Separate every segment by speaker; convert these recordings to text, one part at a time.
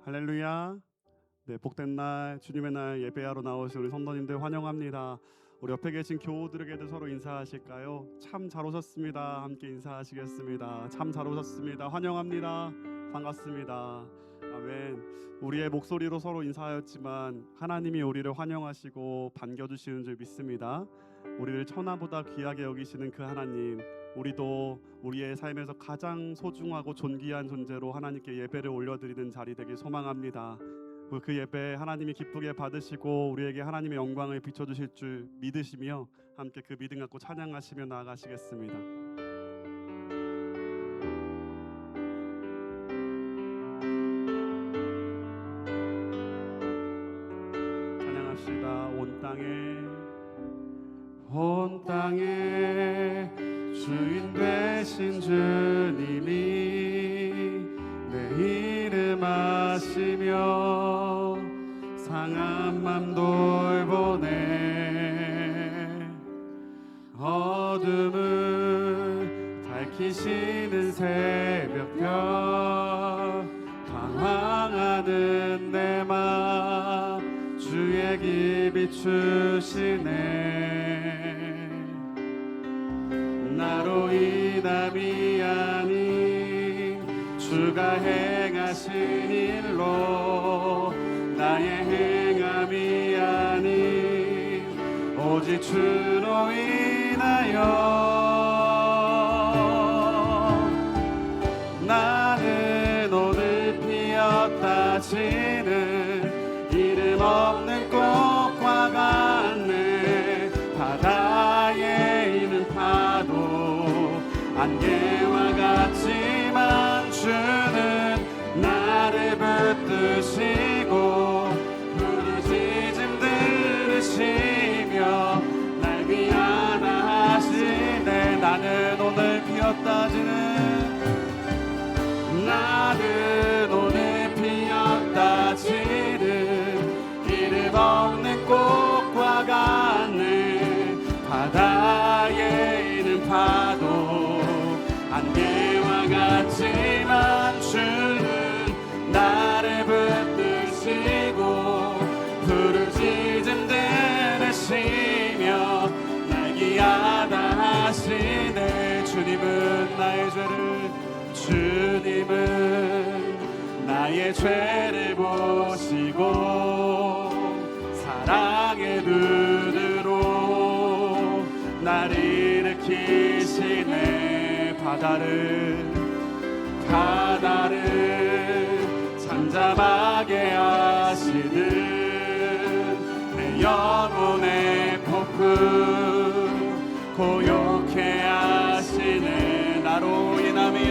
Speaker 1: 할렐루야. 네, 복된 날 주님의 날 예배하러 나오신 우리 성도님들 환영합니다. 우리 옆에 계신 교우들에게도 서로 인사하실까요? 참 잘 오셨습니다. 함께 인사하시겠습니다. 참 잘 오셨습니다. 환영합니다. 반갑습니다. 아멘. 우리의 목소리로 서로 인사하였지만 하나님이 우리를 환영하시고 반겨주시는 줄 믿습니다. 우리를 천하보다 귀하게 여기시는 그 하나님, 우리도 우리의 삶에서 가장 소중하고 존귀한 존재로 하나님께 예배를 올려드리는 자리 되길 소망합니다. 그 예배 하나님이 기쁘게 받으시고 우리에게 하나님의 영광을 비춰주실 줄 믿으시며 함께 그 믿음 갖고 찬양하시며 나아가시겠습니다. 찬양합시다. 온 땅에 주인 되신 주님이 내 이름 아시며 상한 맘 돌보네. 어둠을 밝히시는 새벽별 방황하는 내 맘 주의 길 비추시네. 나로 인함이 아닌 주가 행하신 일로 나의 행함이 아닌 오직 주로 인하여 나는 오늘 피었다 지는 이름 없는 꽃과 같네. 바다에 있는 파도 안개와 같지만 주는 나를 붙드시고 부르짖음 들으시며 날 위안하시네. 나는 오늘 피었다 지는 이름 없는 꽃과 같네. 바다에 있는 파도 안개와 같지만 주는 나를 붙드시고 부르짖음 들으시며 날 기하다 하시네. 주님은 나의 죄를 보시고 사랑의 눈으로 날 일으키시네. 바다를 잠잠하게 하시는 내 영혼의 폭풍 고요케 하시네. 나로 인함이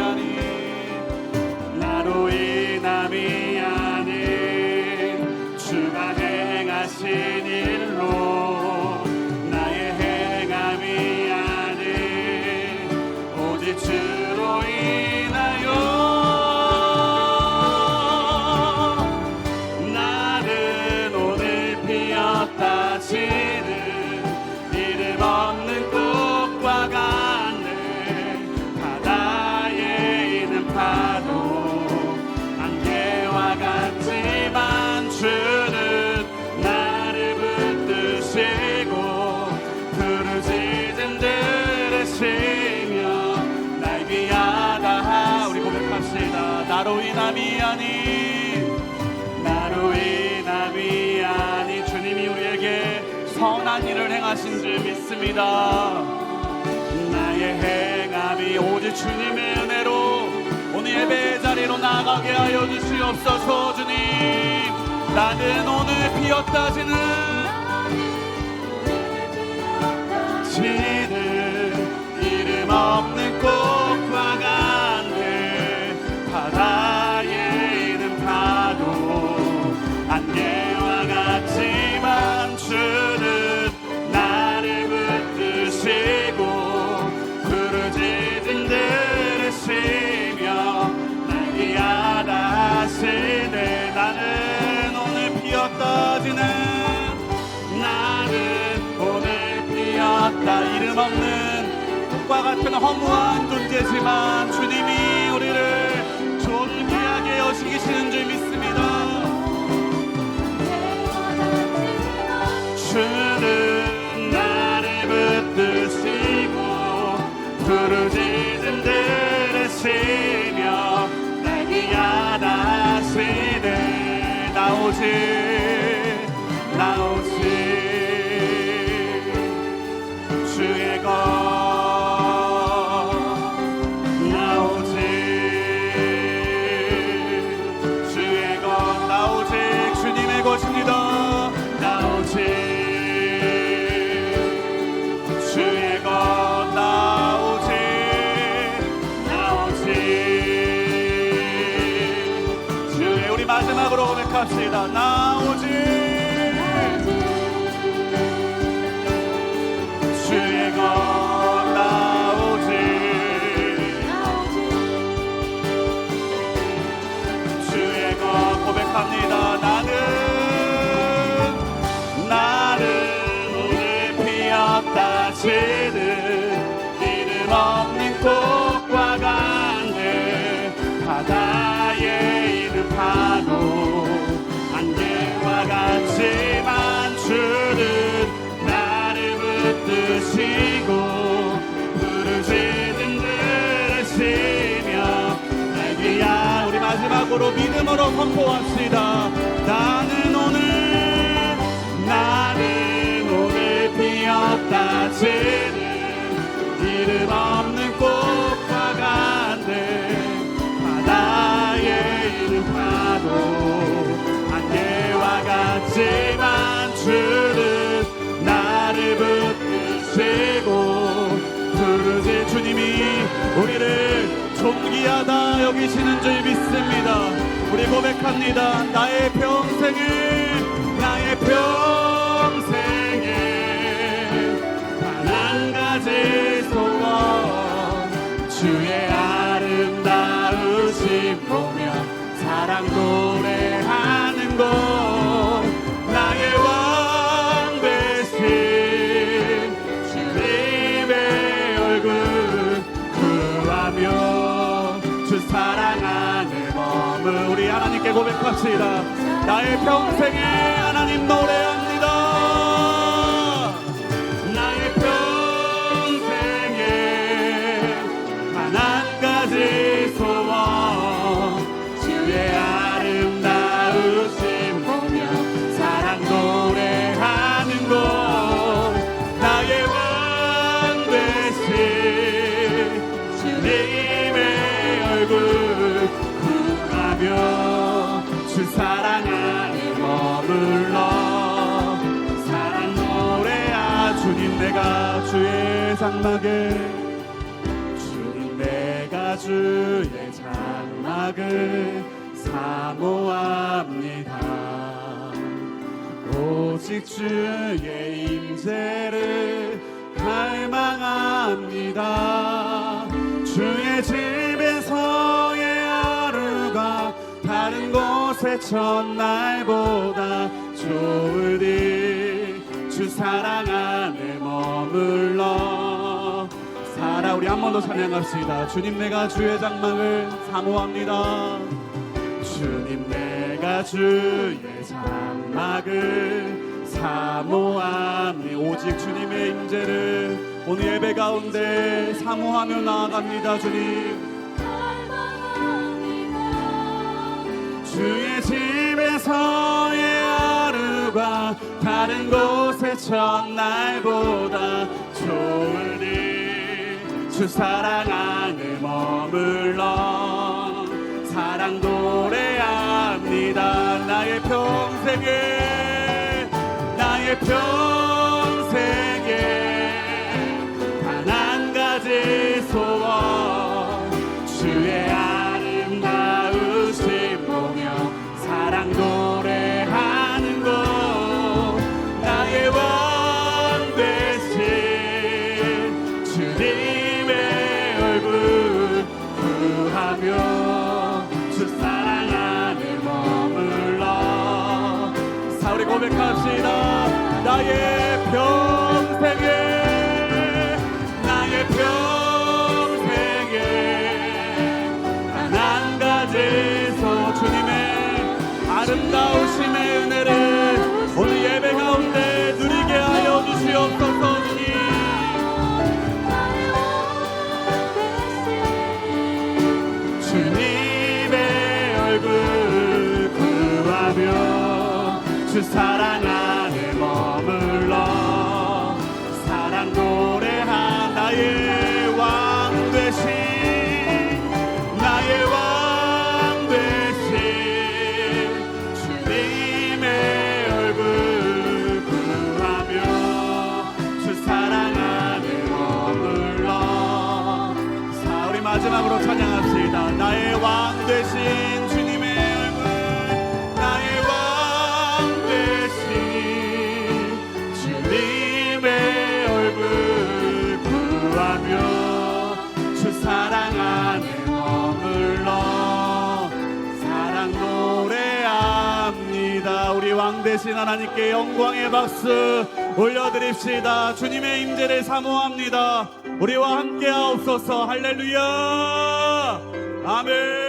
Speaker 1: 아닌 주가 행하신 일로 나의 행함이 아닌 오직 주로 인하여 나는 오늘 피었다 지는 이름 없는 꽃과 같네. 바다에 있는 파도 안개와 같지만 주는 나를 붙드시고 부르짖음 들으시며 날 위하다. 우리 고백합시다. 나로 인함이 아닌 주님이 우리에게 선한 일을 행하신 줄 믿습니다. 나의 행함이 오직 주님의 은혜로 오늘 예배 자리로 나가게 하여 주시옵소서. 주님, 나는 오늘 피었다 지는 이름 없는 꽃과 같네. 바다에 있는 파도 안개와 같지만 주는 나를 붙드시고 부르짖음 들으시며 날 위하다 하시네. 나는 오늘 피었다 이름 없는 꽃과 같은 허무한 존재지만 주님이 우리를 존귀하게 여기시는 줄 믿습니다. 들으시며 날 위하다시네 나오지 주의 것 나오지 주의 것 나오지 주님의 것입니다 나오지 주의 것 나오지 주의 우리 마지막으로 고백합시다 나오지 주의 것 나오지 주의 것 고백합니다 나는 오늘 피었다 지는 이름 없는 꽃과 같네 바다에 있는 파도 안개와 같지만 주는 나를 붙드시고 부르짖는 들으시며 날 위하 우리 마지막으로 믿음으로 선포합시다 나는 오늘 피었다 지는 이름 없는 꽃과 같네 바다에 있는 파도 안개와 같지만 주는 나를 붙드시고 부르짖 주님이 우리를 존귀하다 여기시는 줄 믿습니다 우리 고백합니다 나의 평생에 단 한 가지 소원 주의 아름다우심 보며 사랑 노래하는 곳 나의 왕 되신 주님의 얼굴 구하며 주 사랑 안에 머물 우리 하나님께 고백합시다 나의 평생에 하나님 노래합니다 나의 평생에 단 한 가지 소원 주의 아름다우심 보며 사랑 노래하는 곳 나의 왕 되신 주님의 얼굴 구하며 주 사랑 안에 머물러 사랑 노래야 주님 내가 주의 장막에 주님 내가 주의 장막을 사모합니다 오직 주의 임재를 갈망합니다 주의 집에서의 하루가 다른 곳의 첫날보다 좋으니 주 사랑 안에 머물러 살아 우리 한 번 더 찬양합시다 주님 내가 주의 장막을 사모합니다 주님 내가 주의 장막을 사모합니다 오직 주님의 임재를 오늘 예배 가운데 사모하며 나아갑니다 주님 주의 집에서의 하루가 다른 곳의 첫날보다 좋으니 주 사랑 안에 머물러 사랑 노래합니다 나의 평생에 단 한 가지 소원 주의 아름다우심 보며 사랑 노래하는 곳 나의 왕 되신 주님의 얼굴 구하며 주 사랑 안에 머물러 사 우리 고백합시다 나의 평생에 단 한 가지서 주님의 아름다우심의 은혜를 오늘 예배 가운데 누리게 하여 주시옵소서 주님 주 사랑 안에 머물러 사랑 노래한 나의 왕 되신 나의 왕 되신 주님의 얼굴 구하며 주 사랑 안에 머물러 우리 마지막으로 찬양합시다. 나의 왕 되신 주님의 얼굴 나의 왕 되신 주님의 얼굴 구하며 주 사랑 안에 머물러 사랑 노래합니다. 우리 왕 되신 하나님께 영광의 박수 올려드립시다. 주님의 임재를 사모합니다. 우리와 함께 하옵소서. 할렐루야 아멘.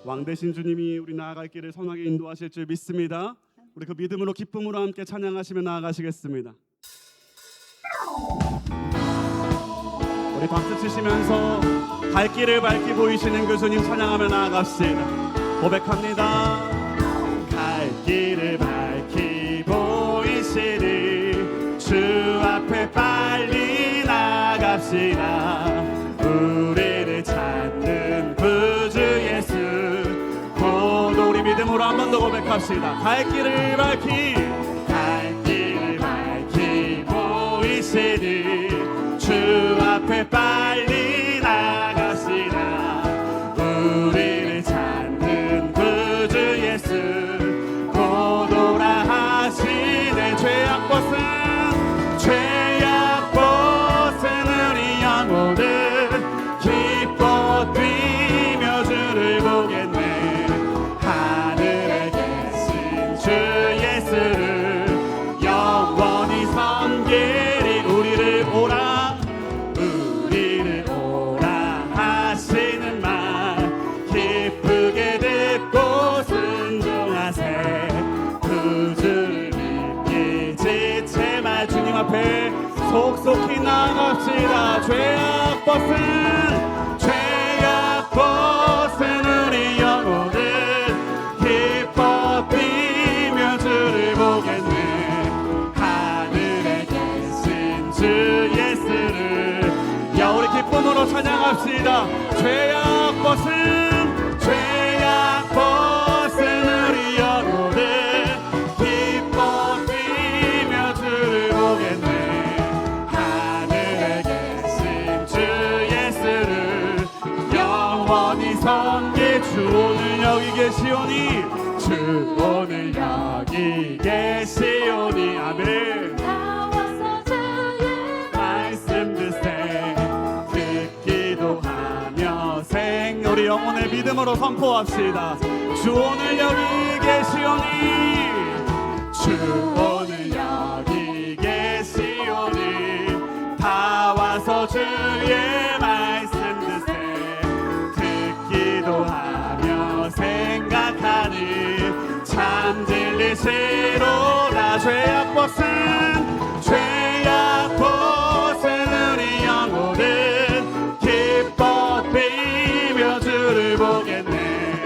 Speaker 1: 왕 되신 주님이 우리 나아갈 길을 선하게 인도하실 줄 믿습니다. 우리 그 믿음으로 기쁨으로 함께 찬양하시며 나아가시겠습니다. 우리 박수 치시면서 갈 길을 밝히 보이시는 그 주님 찬양하며 나아갑시다. 고백합니다. 갈 길을 밝히 보이시는 주 앞에 빨리 나갑시다. 우리를 찾는 구주 예수 고도 우리 믿음으로 한 번 더 고백합시다. 갈 길을 밝히 보이시는 주 앞에 빨리 나갑시다. 우리를 찾는 구주 예수 고도라 하시네. 죄악 벗은 우리 영혼은 기뻐 뛰며 주를 보겠네. 하늘에 계신 주 예수를 영원히 섬기리. 우리를 오라 하시는 말 기쁘게 듣고 순종하세. 구주를 믿기 지체말 주님 앞에 속속히 나갑시다. 죄악 벗은 우리 영혼은 기뻐 뛰며 주를 보겠네. 하늘에 계신 주 예수를 우리 기쁨으로 찬양합시다. 죄악 벗은 우리 영혼은 기뻐 뛰며 주를 보겠네. 하늘에 계신 주 예수를 영원히 섬기. 주 오늘 여기 계시오니 주 오늘 여기 계시오니 아멘.
Speaker 2: 나와서 주의
Speaker 1: 말씀 듣세 듣기도 하며 생 우리 영혼의 믿음으로 선포합시다. 주 오늘 여기 계시오니 주 오늘 여기 계시오니 다 와서 주의 말씀 듣세 듣기도 하며 생각하니 참 진리시로다. 죄악 벗은 우리 영혼은 기뻐 뛰며 주를 보겠네.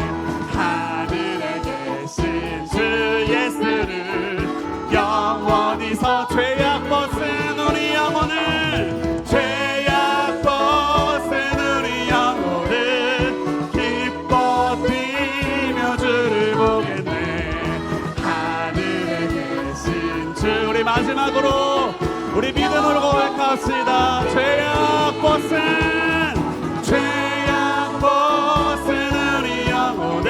Speaker 1: 하늘에 계신 주 예수를 영원히 죄악 벗은 우리 영혼은 기뻐 뛰며 주를 보겠네. 하늘에 계신 주 우리 마지막으로 우리 믿음으로 고백합시다. 죄악 벗은 우리 영혼은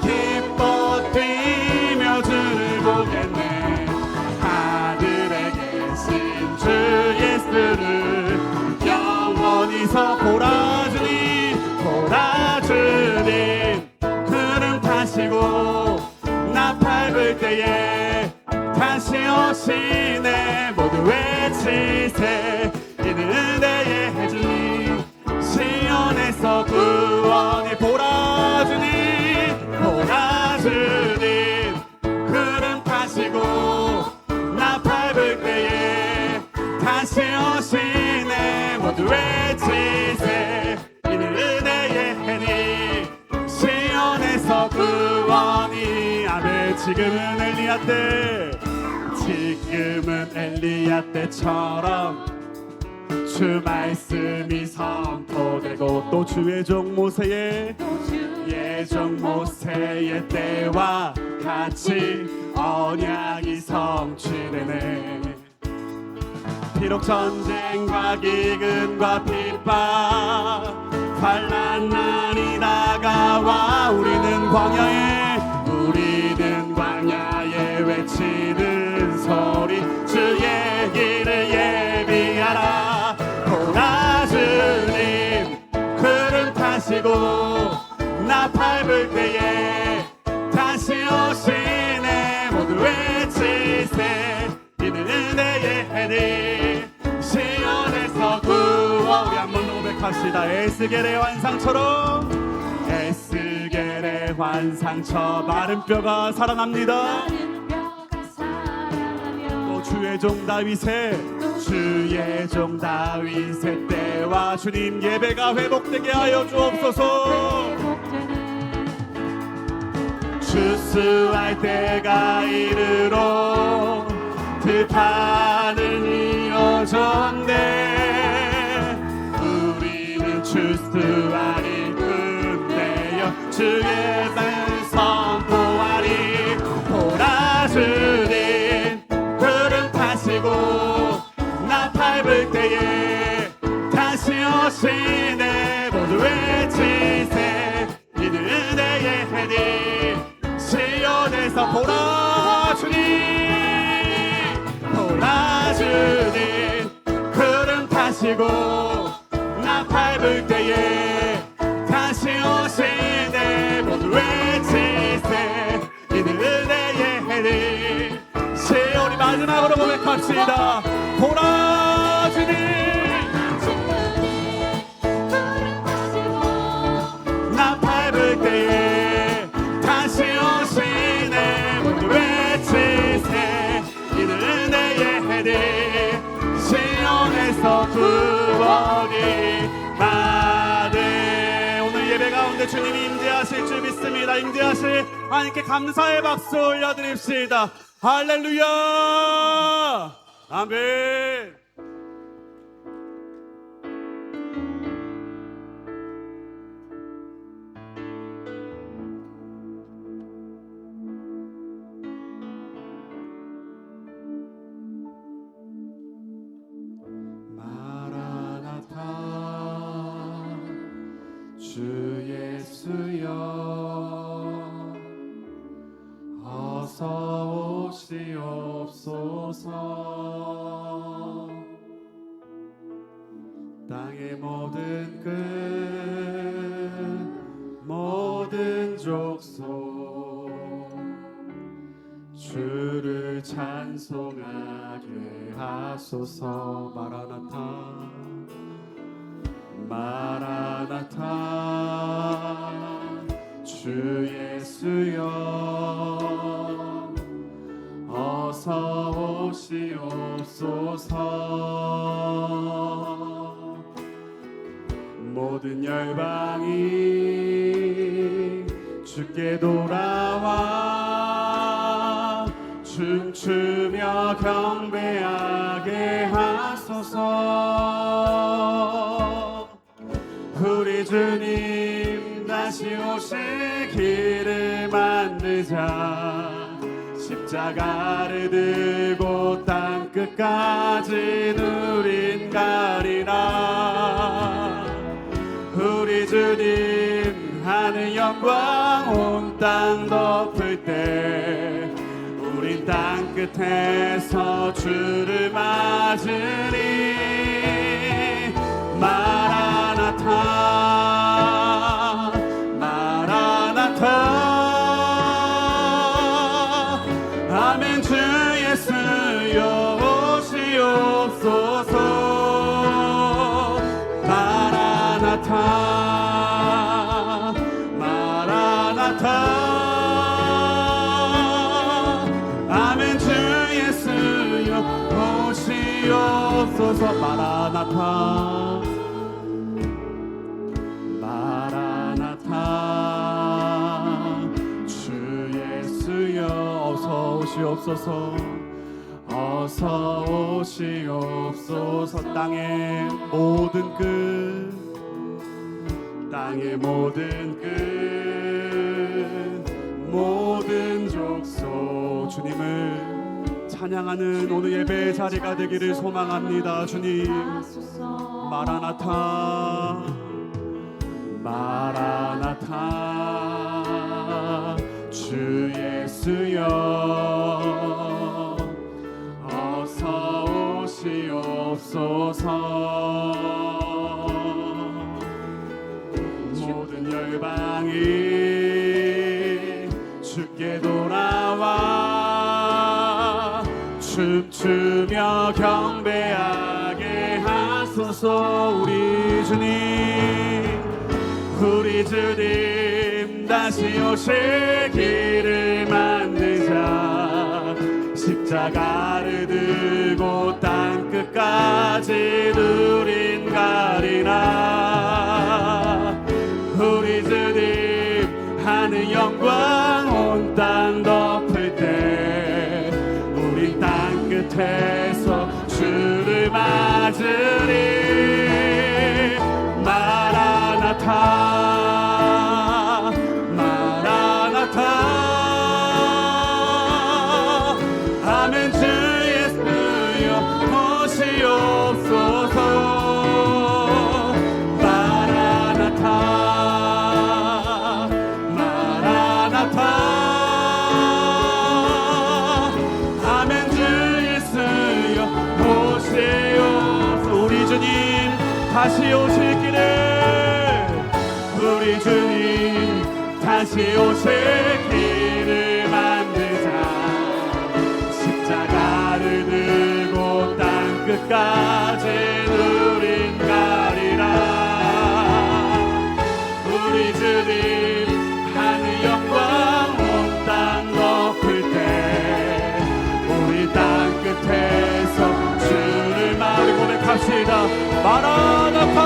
Speaker 1: 기뻐 뛰며 주를 보겠네. 하늘에 계신 주 예수를 영원히서 보라주님 구름 타시고 나팔 불 때에 다시 오시네. 모두 외치세. 이는 지금은 엘리야 때, 지금은 엘리야 때처럼 주 말씀이 선포되고 또 주의 종 모세의 예종 모세의 때와 같이 언약이 성취되네. 비록 전쟁과 기근과 핍박 환난 날이 다가와 우리는 광야에 외치는 소리 주의 길을 예비하라. 보라 주님 구름 타시고 나팔 불 때에 다시 오시네. 모두 외치세 이는 은혜의 해를 시온에서 구워. 우리 한 번 더 고백합시다. 에스겔의 환상처럼, 에스겔의 환상처럼 마른 뼈가 살아납니다. 또 주의 종 다윗의 때와 주님 예배가 회복되게 하여 주옵소서. 추수할 때가 이르러 들판은 이어졌네. 우리는 추수하리 끝내어 주의 말 선포하리. 보라 주님 구름 타시고 나팔 불 때에 다시 오시네. 모두 외치세 이는 은혜의 해니 시온에서. 보라 주님 구름 타시고 나팔 불 때에 다시 오시네. 모두 외치세 이는 은혜의 해니 시온이. 마지막으로 고백합시다. 보라 주님 나팔 불 때에 다시 오시네. 모두 외치세 이는 은혜의 해니 시온에서 구원이 가네. 오늘 예배 가운데 주님이 임재하실 줄 믿습니다. 임재하실 하나님께 감사의 박수 올려드립시다. 할렐루야. 아멘. 주 예수여 어서 오시옵소서. 땅의 모든 끝 모든 족속 주를 찬송하게 하소서. 마라나타 마라나타 주 예수여 어서 오시옵소서. 모든 열방이 주께 돌아와 춤추며 경배하게 하소서. 우리 주님 다시 오실 길을 만들자. 십자가를 들고 땅끝까지 누린 가리라. 우리 주님 하늘 영광 온 땅 덮을 때 우린 땅끝에서 주를 맞으리. 마라나타 마라나타 아멘. 주 예수여 오시옵소서. 마라나타 마라나타 아멘. 주 예수여 오시옵소서. 마라나타 마라나타 주 예수여 오시옵소서. 어서 오시옵소서. 땅의 모든 끝, 땅의 모든 끝, 모든 족속 주님을 찬양하는 오늘 예배의 자리가 되기를 소망합니다. 주님, 마라나타, 마라나타, 주 예수여, 어서 오시옵소서. 모든 열방이 주께 돌아와 춤추며 경배하게 하소서. 우리 주님 다시 오실 길을 만드자. 십자가를 들고 땅끝까지 누린 가리라. 우리 주님 하늘 영광 온 땅 덮을 때 우리 땅끝에서 주를 맞으리. 마라나타, 마라나타, 아멘. 주 예수여 오시옵소서. 마라나타, 마라나타, 아멘. 주 예수여 오시옵소서. 우리 주님 다시 오실 길에, 우리 주님 다시 오실 길을 만들자. 십자가를 들고 땅끝까지 누린 가리라. 우리 주님 하늘 영광 온 땅 덮을 때 우리 땅끝에서 주를 마리 고백합시다. 마라나타,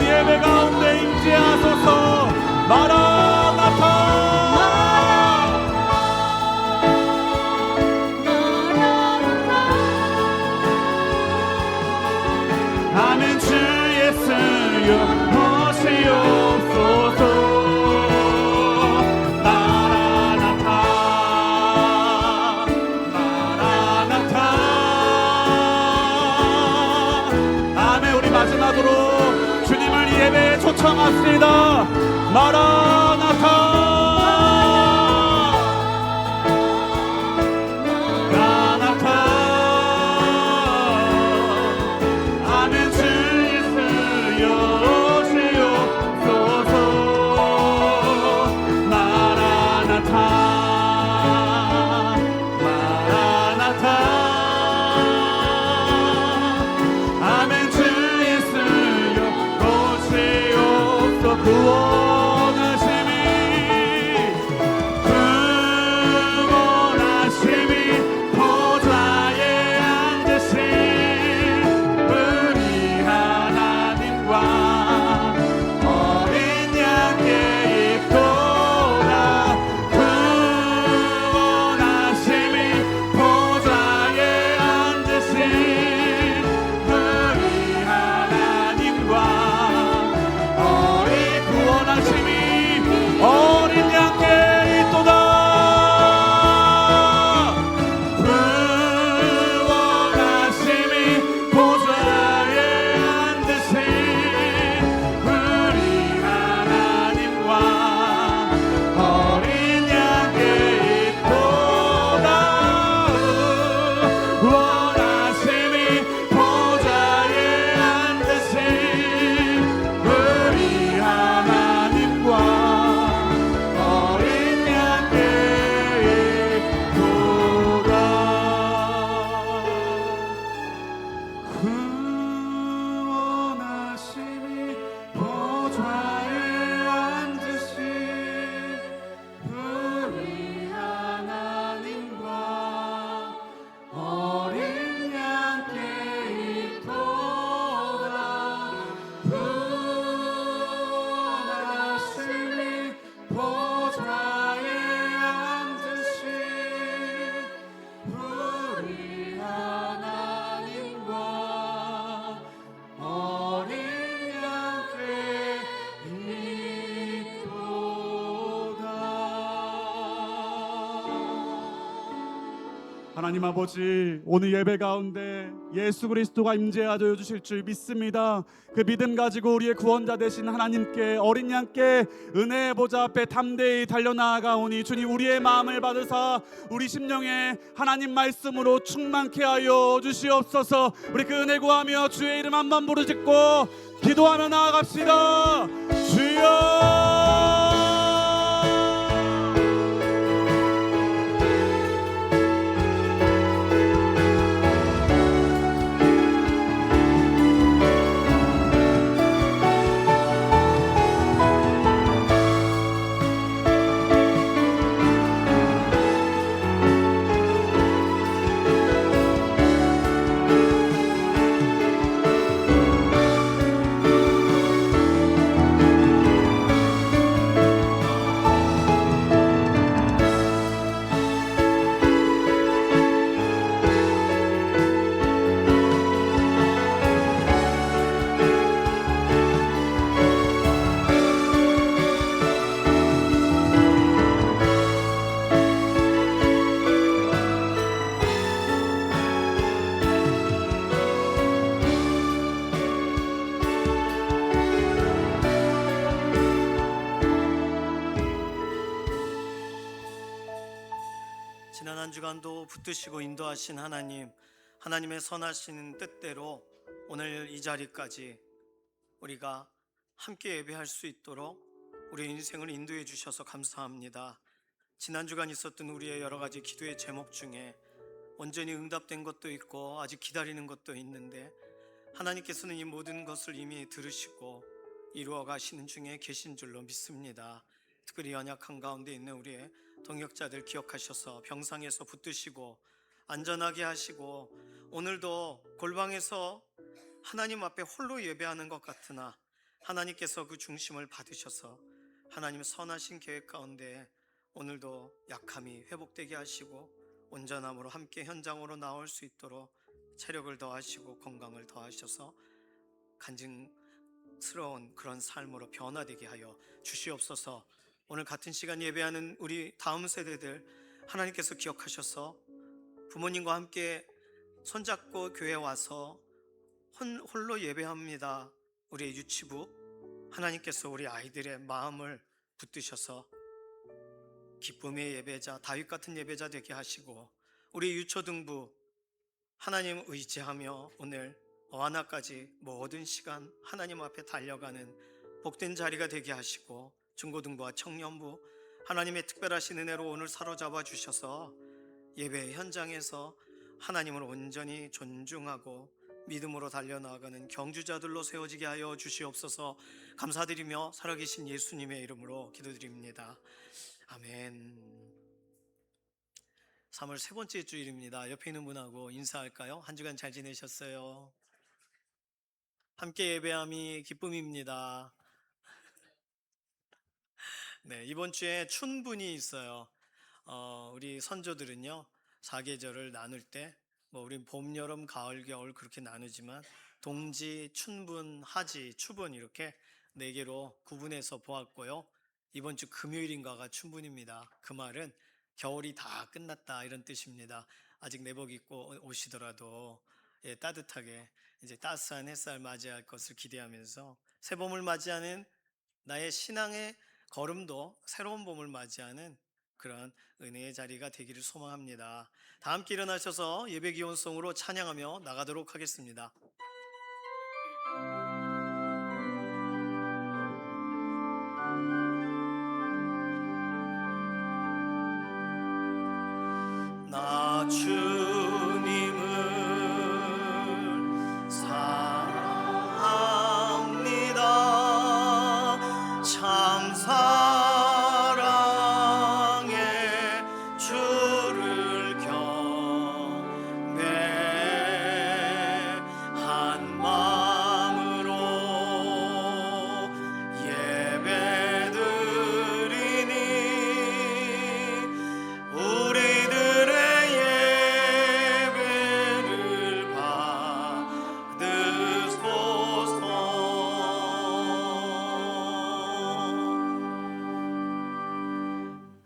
Speaker 1: 예배 가운데 임재하소서. 마라나타. 하나님 아버지, 오늘 예배 가운데 예수 그리스도가 임재하여 주실 줄 믿습니다. 그 믿음 가지고 우리의 구원자 되신 하나님께, 어린 양께 은혜의 보좌 앞에 담대히 달려나아가오니 주님, 우리의 마음을 받으사 우리 심령에 하나님 말씀으로 충만케 하여 주시옵소서. 우리 그 은혜 구하며 주의 이름 한번 부르짖고 기도하며 나아갑시다. 주여.
Speaker 3: 지난 한 주간도 붙드시고 인도하신 하나님, 하나님의 선하신 뜻대로 오늘 이 자리까지 우리가 함께 예배할 수 있도록 우리의 인생을 인도해 주셔서 감사합니다. 지난 주간 있었던 우리의 여러 가지 기도의 제목 중에 온전히 응답된 것도 있고 아직 기다리는 것도 있는데, 하나님께서는 이 모든 것을 이미 들으시고 이루어 가시는 중에 계신 줄로 믿습니다. 특별히 연약한 가운데 있는 우리의 동역자들 기억하셔서 병상에서 붙드시고 안전하게 하시고, 오늘도 골방에서 하나님 앞에 홀로 예배하는 것 같으나 하나님께서 그 중심을 받으셔서 하나님의 선하신 계획 가운데 오늘도 약함이 회복되게 하시고 온전함으로 함께 현장으로 나올 수 있도록 체력을 더하시고 건강을 더하셔서 간증스러운 그런 삶으로 변화되게 하여 주시옵소서. 오늘 같은 시간 예배하는 우리 다음 세대들 하나님께서 기억하셔서 부모님과 함께 손잡고 교회 와서 홀로 예배합니다. 우리의 유치부 하나님께서 우리 아이들의 마음을 붙드셔서 기쁨의 예배자, 다윗 같은 예배자 되게 하시고, 우리 유초등부 하나님 의지하며 오늘 어하나까지 모든 시간 하나님 앞에 달려가는 복된 자리가 되게 하시고, 중고등부와 청년부 하나님의 특별하신 은혜로 오늘 사로잡아 주셔서 예배 현장에서 하나님을 온전히 존중하고 믿음으로 달려나가는 경주자들로 세워지게 하여 주시옵소서. 감사드리며 살아계신 예수님의 이름으로 기도드립니다. 아멘. 3월 세 번째 주일입니다. 옆에 있는 분하고 인사할까요? 한 주간 잘 지내셨어요? 함께 예배함이 기쁨입니다. 네, 이번 주에 춘분이 있어요. 우리 선조들은요, 사계절을 나눌 때 우린 봄, 여름, 가을, 겨울 그렇게 나누지만 동지, 춘분, 하지, 추분 이렇게 4개로 구분해서 보았고요. 이번 주 금요일인가가 춘분입니다. 그 말은 겨울이 다 끝났다 이런 뜻입니다. 아직 내복 입고 오시더라도 따뜻하게 이제 따스한 햇살 맞이할 것을 기대하면서 새 봄을 맞이하는 나의 신앙의 걸음도 새로운 봄을 맞이하는 그런 은혜의 자리가 되기를 소망합니다. 다 함께 일어나셔서 예배 기원송으로 찬양하며 나가도록 하겠습니다. 나 주님을 사랑합니다. 참 사랑의 주를 경배한 마음으로 예배드리니 우리들의 예배를 받으소서.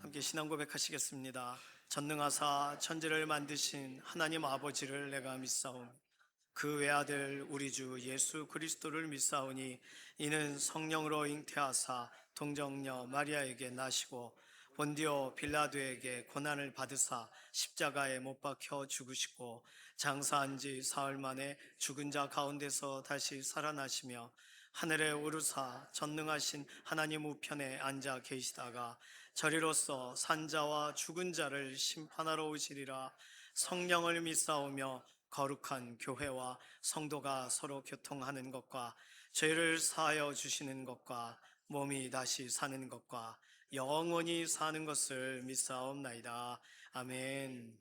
Speaker 3: 함께 신앙 고백하시겠습니다. 전능하사 천지를 만드신 하나님 아버지를 내가 믿사오니 그 외아들 우리 주 예수 그리스도를 믿사오니 이는 성령으로 잉태하사 동정녀 마리아에게 나시고 본디오 빌라도에게 고난을 받으사 십자가에 못 박혀 죽으시고 장사한 지 사흘 만에 죽은 자 가운데서 다시 살아나시며 하늘에 오르사 전능하신 하나님 우편에 앉아 계시다가 저리로서 산자와 죽은 자를 심판하러 오시리라. 성령을 믿사오며 거룩한 교회와 성도가 서로 교통하는 것과 죄를 사하여 주시는 것과 몸이 다시 사는 것과 영원히 사는 것을 믿사옵나이다. 아멘.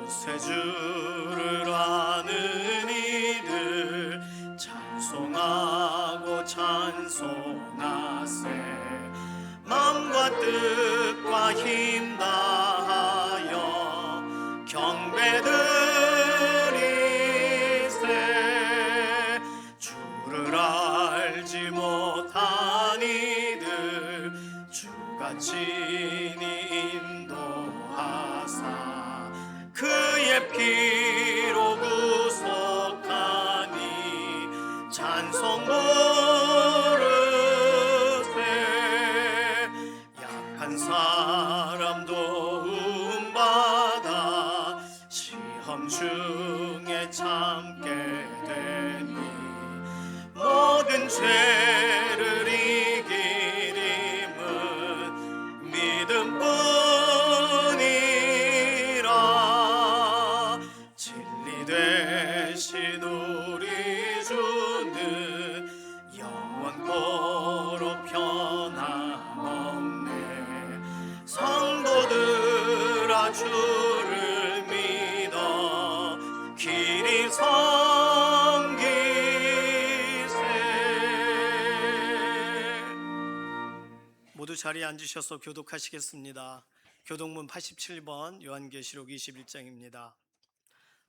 Speaker 3: 구세주를 아는 이들 찬송하고 찬송하세. 마음과 뜻과 힘 다하여 경배드리세. 주를 알지 못한 이들 주가 친히 인도하사 그의 피로 구속하니 찬송 부르세. 약한 사람 도움받아 시험 중에 참게 되니 모든 죄를 이긴 힘은 믿음뿐이라. 진리 되신 우리 주는 영원토록 변함없네. 성도들아 주를 믿어 길이 섬기세. 모두 자리에 앉으셔서 교독하시겠습니다. 교독문 87번 요한계시록 21장입니다.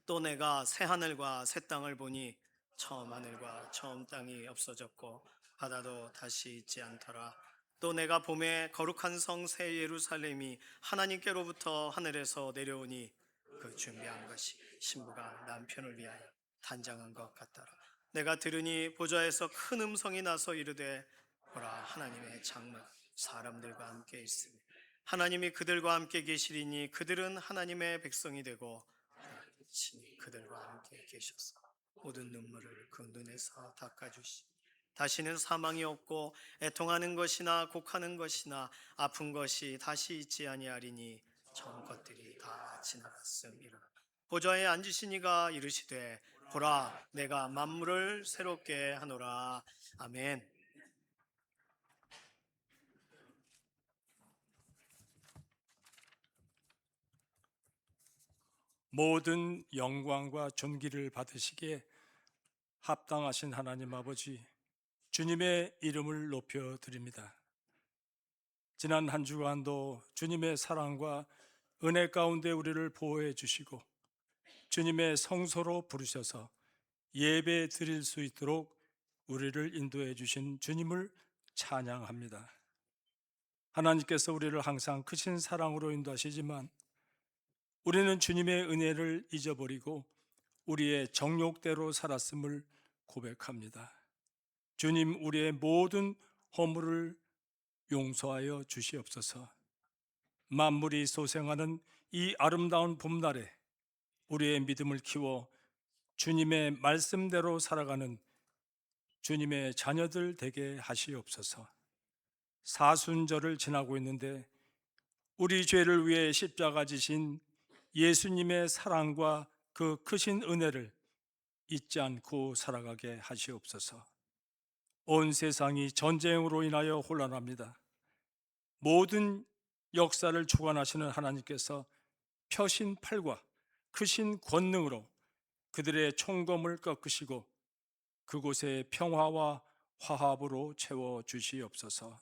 Speaker 3: 또 내가 새 하늘과 새 땅을 보니 처음 하늘과 처음 땅이 없어졌고 바다도 다시 있지 않더라. 또 내가 봄에 거룩한 성 새 예루살렘이 하나님께로부터 하늘에서 내려오니 그 준비한 것이 신부가 남편을 위하여 단장한 것 같더라. 내가 들으니 보좌에서 큰 음성이 나서 이르되 보라, 하나님의 장막 사람들과 함께 있으니 하나님이 그들과 함께 계시리니 그들은 하나님의 백성이 되고 하나님이 그들과 함께 계셔서 모든 눈물을 그 눈에서 닦아주시. 다시는 사망이 없고 애통하는 것이나 곡하는 것이나 아픈 것이 다시 있지 아니하리니 전 것들이 다 지나갔음이라. 보좌에 앉으신 이가 이르시되 보라, 내가 만물을 새롭게 하노라. 아멘.
Speaker 4: 모든 영광과 존귀를 받으시기에 합당하신 하나님 아버지, 주님의 이름을 높여 드립니다. 지난 한 주간도 주님의 사랑과 은혜 가운데 우리를 보호해 주시고 주님의 성소로 부르셔서 예배 드릴 수 있도록 우리를 인도해 주신 주님을 찬양합니다. 하나님께서 우리를 항상 크신 사랑으로 인도하시지만 우리는 주님의 은혜를 잊어버리고 우리의 정욕대로 살았음을 고백합니다. 주님, 우리의 모든 허물을 용서하여 주시옵소서. 만물이 소생하는 이 아름다운 봄날에 우리의 믿음을 키워 주님의 말씀대로 살아가는 주님의 자녀들 되게 하시옵소서. 사순절을 지나고 있는데 우리 죄를 위해 십자가 지신 예수님의 사랑과 그 크신 은혜를 잊지 않고 살아가게 하시옵소서. 온 세상이 전쟁으로 인하여 혼란합니다. 모든 역사를 주관하시는 하나님께서 펴신 팔과 크신 권능으로 그들의 총검을 꺾으시고 그곳에 평화와 화합으로 채워 주시옵소서.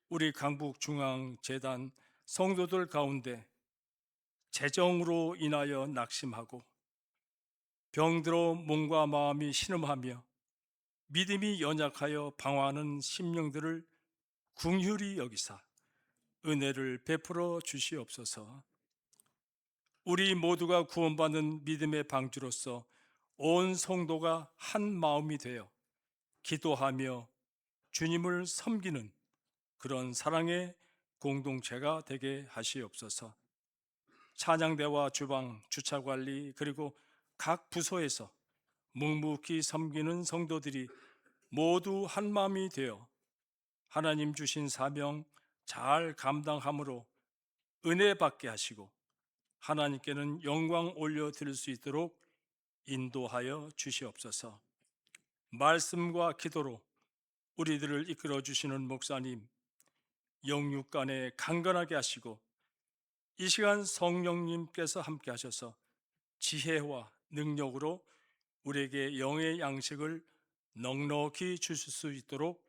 Speaker 4: 우리 강북중앙재단 성도들 가운데 재정으로 인하여 낙심하고 병들어 몸과 마음이 신음하며 믿음이 연약하여 방황하는 심령들을 긍휼히 여기사 은혜를 베풀어 주시옵소서. 우리 모두가 구원받는 믿음의 방주로서 온 성도가 한 마음이 되어 기도하며 주님을 섬기는 그런 사랑의 공동체가 되게 하시옵소서. 찬양대와 주방, 주차관리 그리고 각 부서에서 묵묵히 섬기는 성도들이 모두 한 마음이 되어 하나님 주신 사명 잘 감당함으로 은혜 받게 하시고 하나님께는 영광 올려드릴 수 있도록 인도하여 주시옵소서. 말씀과 기도로 우리들을 이끌어 주시는 목사님, 영육 간에 강건하게 하시고 이 시간 성령님께서 함께 하셔서 지혜와 능력으로 우리에게 영의 양식을 넉넉히 주실 수 있도록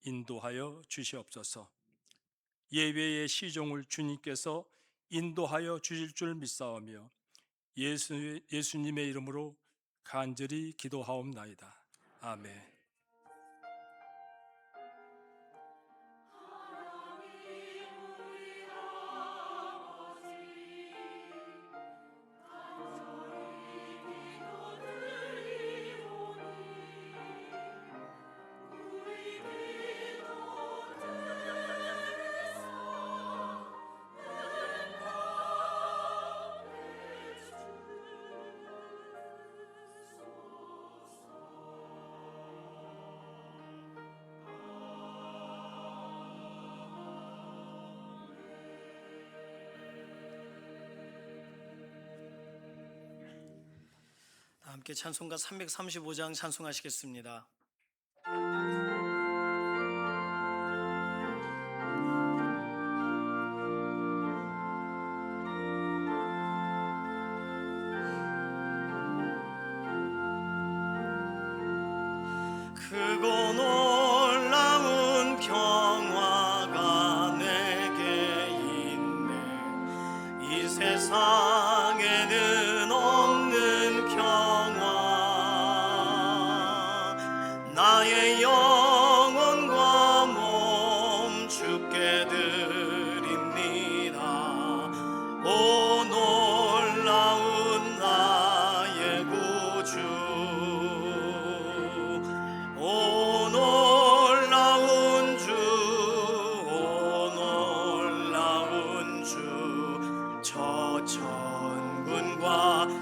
Speaker 4: 인도하여 주시옵소서. 예배의 시종을 주님께서 인도하여 주실 줄 믿사오며 예수님의 이름으로 간절히 기도하옵나이다. 아멘.
Speaker 3: 함께 찬송가 335장 찬송하시겠습니다. 크고 놀라운 평화가 내게 있네. 이 세상에는 없는 평화. 나의 영혼과 몸 주께 드립니다. 오 놀라운 나의 구주, 오 놀라운 주, 오 놀라운 주. 저 천군과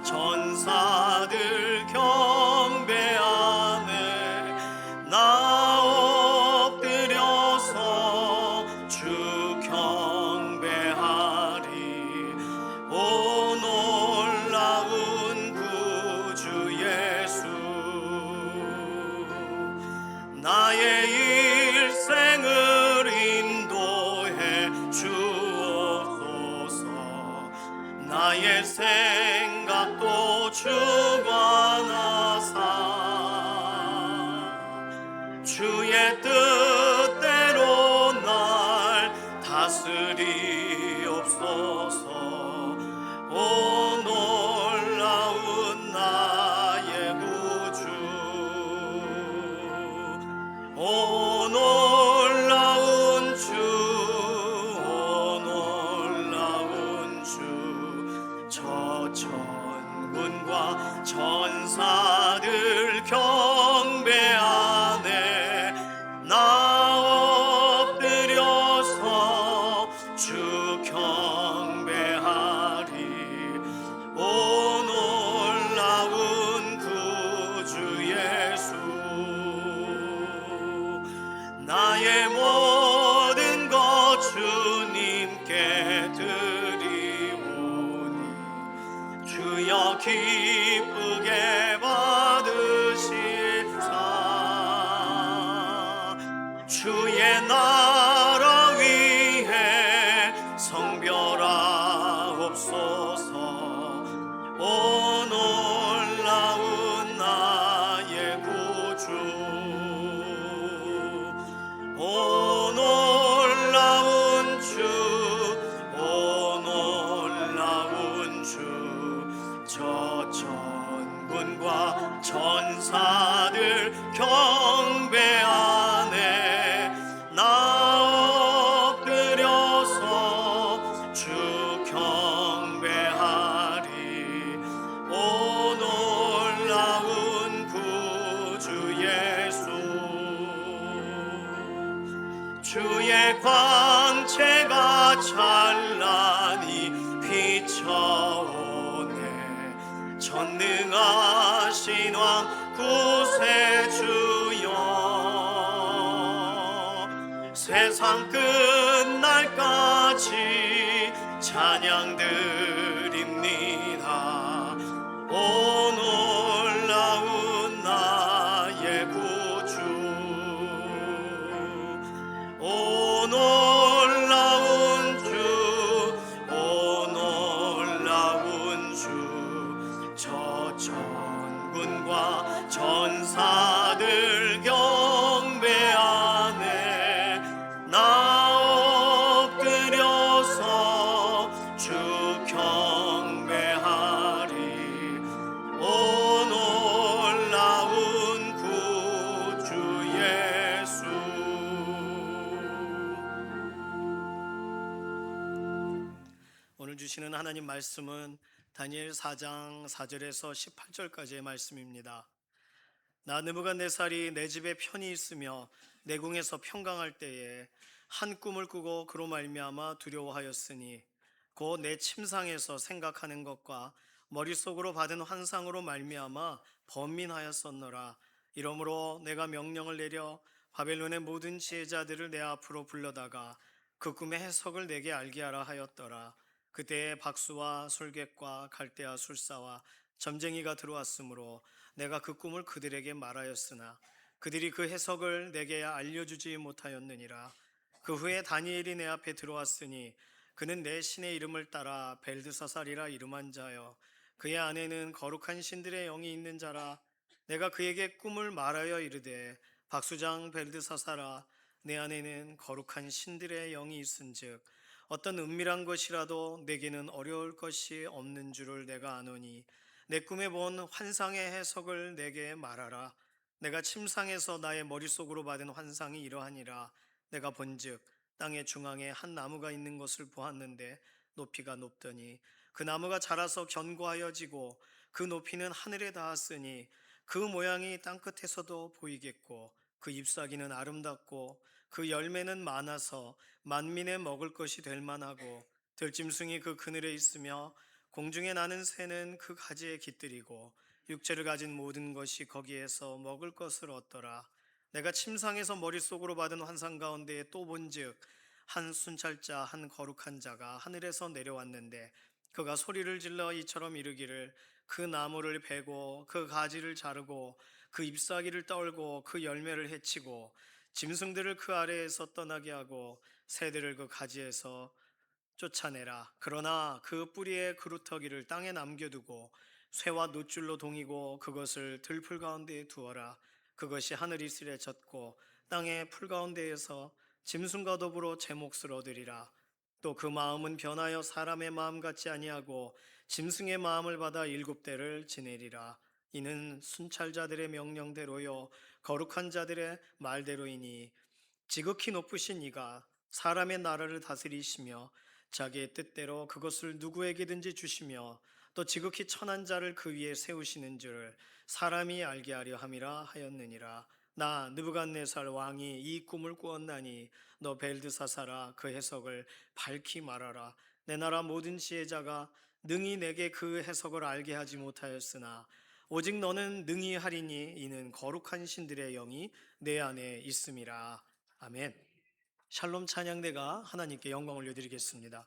Speaker 3: 전사들 경배하네. 나 엎드려서 주 경배하리. 오 놀라운 구주 예수, 나의 일생을 인도해 주옵소서. 나의 생각도 주관하사 주의 뜻대로 날 다스리옵소서. 오 놀라운 나의 구주, 오 놀라운 주, 오 놀라운 주. 저 천군과 전사들 경배하네. 나 엎드려서 주 경배하리. 오 놀라운 구주 예수, 나의 모든 것 주님께 드리오니 주여 기쁘게 받으시사. 주의 나라 위해 성별하옵소서. 오 놀라운 나의 구주, 오 놀라운 주, 오 놀라운 주. 저 천군 천군과 전사들 경배하네. 나 엎드려서 주 경배하리. 오 놀라운 구주 예수, 주의 광채가 찬란히 비춰오네. 전능하신 왕 구세주여, 세상 끝날까지 찬양 드립니다. 오 놀라운 나의 구주, 오 놀라운 주, 오 놀라운 주. 저 천군과 전사들 경배하네. 나 엎드려서 주 경배하리. 오 놀라운 구주 예수. 오늘 주시는 하나님 말씀은 다니엘 4장 4절에서 18절까지의 말씀입니다. 나 느부갓네살이 내 집에 편히 있으며 내 궁에서 평강할 때에 한 꿈을 꾸고 그로 말미암아 두려워하였으니 곧 내 침상에서 생각하는 것과 머릿속으로 받은 환상으로 말미암아 번민하였었노라. 이러므로 내가 명령을 내려 바벨론의 모든 지혜자들을 내 앞으로 불러다가 그 꿈의 해석을 내게 알게 하라 하였더라. 그때에 박수와 술객과 갈대아 술사와 점쟁이가 들어왔으므로 내가 그 꿈을 그들에게 말하였으나 그들이 그 해석을 내게 알려주지 못하였느니라. 그 후에 다니엘이 내 앞에 들어왔으니 그는 내 신의 이름을 따라 벨드사살이라 이름한 자여 그의 안에는 거룩한 신들의 영이 있는 자라. 내가 그에게 꿈을 말하여 이르되 박수장 벨드사살아, 내 안에는 거룩한 신들의 영이 있은즉 어떤 은밀한 것이라도 내게는 어려울 것이 없는 줄을 내가 아노니 내 꿈에 본 환상의 해석을 내게 말하라. 내가 침상에서 나의 머릿속으로 받은 환상이 이러하니라. 내가 본즉 땅의 중앙에 한 나무가 있는 것을 보았는데 높이가 높더니 그 나무가 자라서 견고하여 지고 그 높이는 하늘에 닿았으니 그 모양이 땅끝에서도 보이겠고 그 잎사귀는 아름답고 그 열매는 많아서 만민의 먹을 것이 될 만하고 들짐승이 그 그늘에 있으며 공중에 나는 새는 그 가지에 깃들이고 육체를 가진 모든 것이 거기에서 먹을 것을 얻더라. 내가 침상에서 머릿속으로 받은 환상 가운데에 또 본즉 한 순찰자 한 거룩한 자가 하늘에서 내려왔는데 그가 소리를 질러 이처럼 이르기를 그 나무를 베고 그 가지를 자르고 그 잎사귀를 떨고 그 열매를 해치고 짐승들을 그 아래에서 떠나게 하고 새들을 그 가지에서 쫓아내라. 그러나 그 뿌리의 그루터기를 땅에 남겨두고 쇠와 놋줄로 동이고 그것을 들풀 가운데에 두어라. 그것이 하늘 이슬에 젖고 땅의 풀 가운데에서 짐승과 더불어 제 몫을 얻으리라. 또 그 마음은 변하여 사람의 마음 같지 아니하고 짐승의 마음을 받아 7대를 지내리라. 이는 순찰자들의 명령대로요 거룩한 자들의 말대로이니 지극히 높으신 이가 사람의 나라를 다스리시며 자기의 뜻대로 그것을 누구에게든지 주시며 또 지극히 천한 자를 그 위에 세우시는 줄을 사람이 알게 하려 함이라 하였느니라. 나 느부갓네살 왕이 이 꿈을 꾸었나니 너 벨드사살아 그 해석을 밝히 말하라. 내 나라 모든 지혜자가 능히 내게 그 해석을 알게 하지 못하였으나 오직 너는 능히 하리니 이는 거룩한 신들의 영이 내 안에 있음이라. 아멘. 샬롬 찬양대가 하나님께 영광 올려드리겠습니다.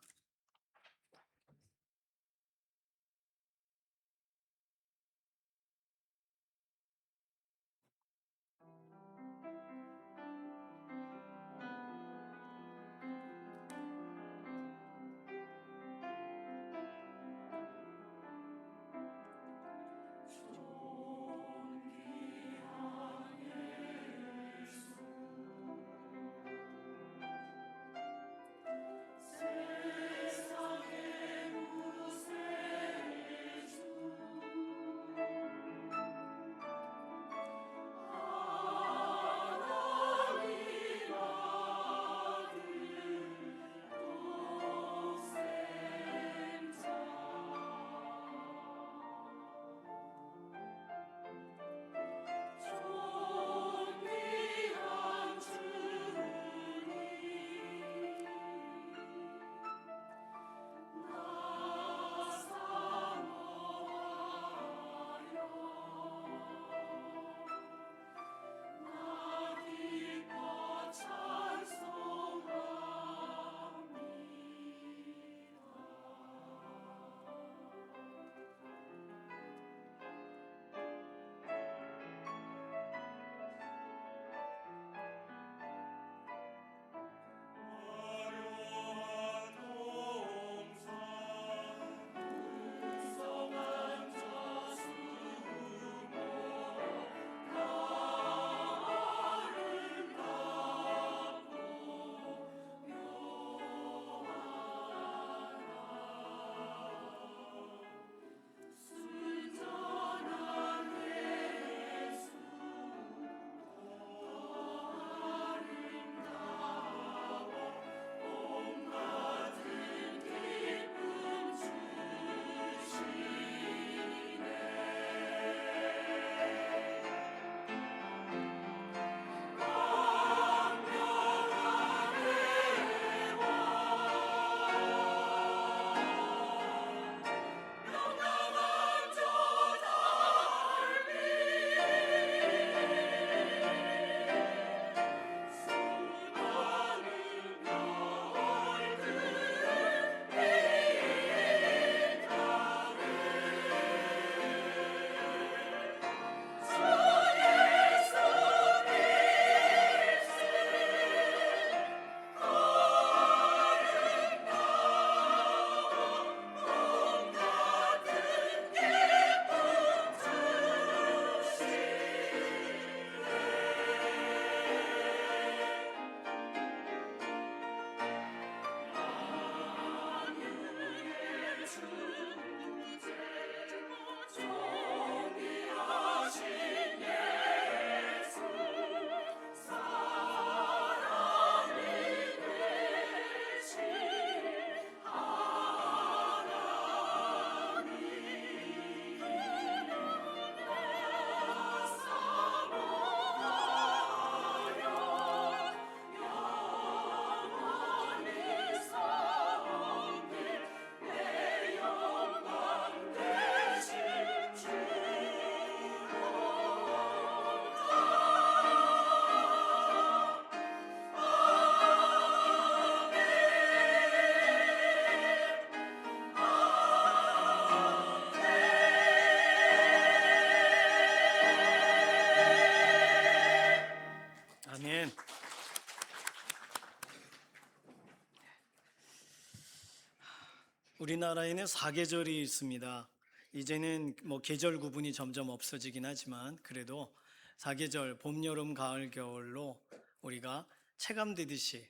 Speaker 3: 우리나라에는 사계절이 있습니다. 이제는 뭐 계절 구분이 점점 없어지긴 하지만 그래도 사계절, 봄, 여름, 가을, 겨울로 우리가 체감되듯이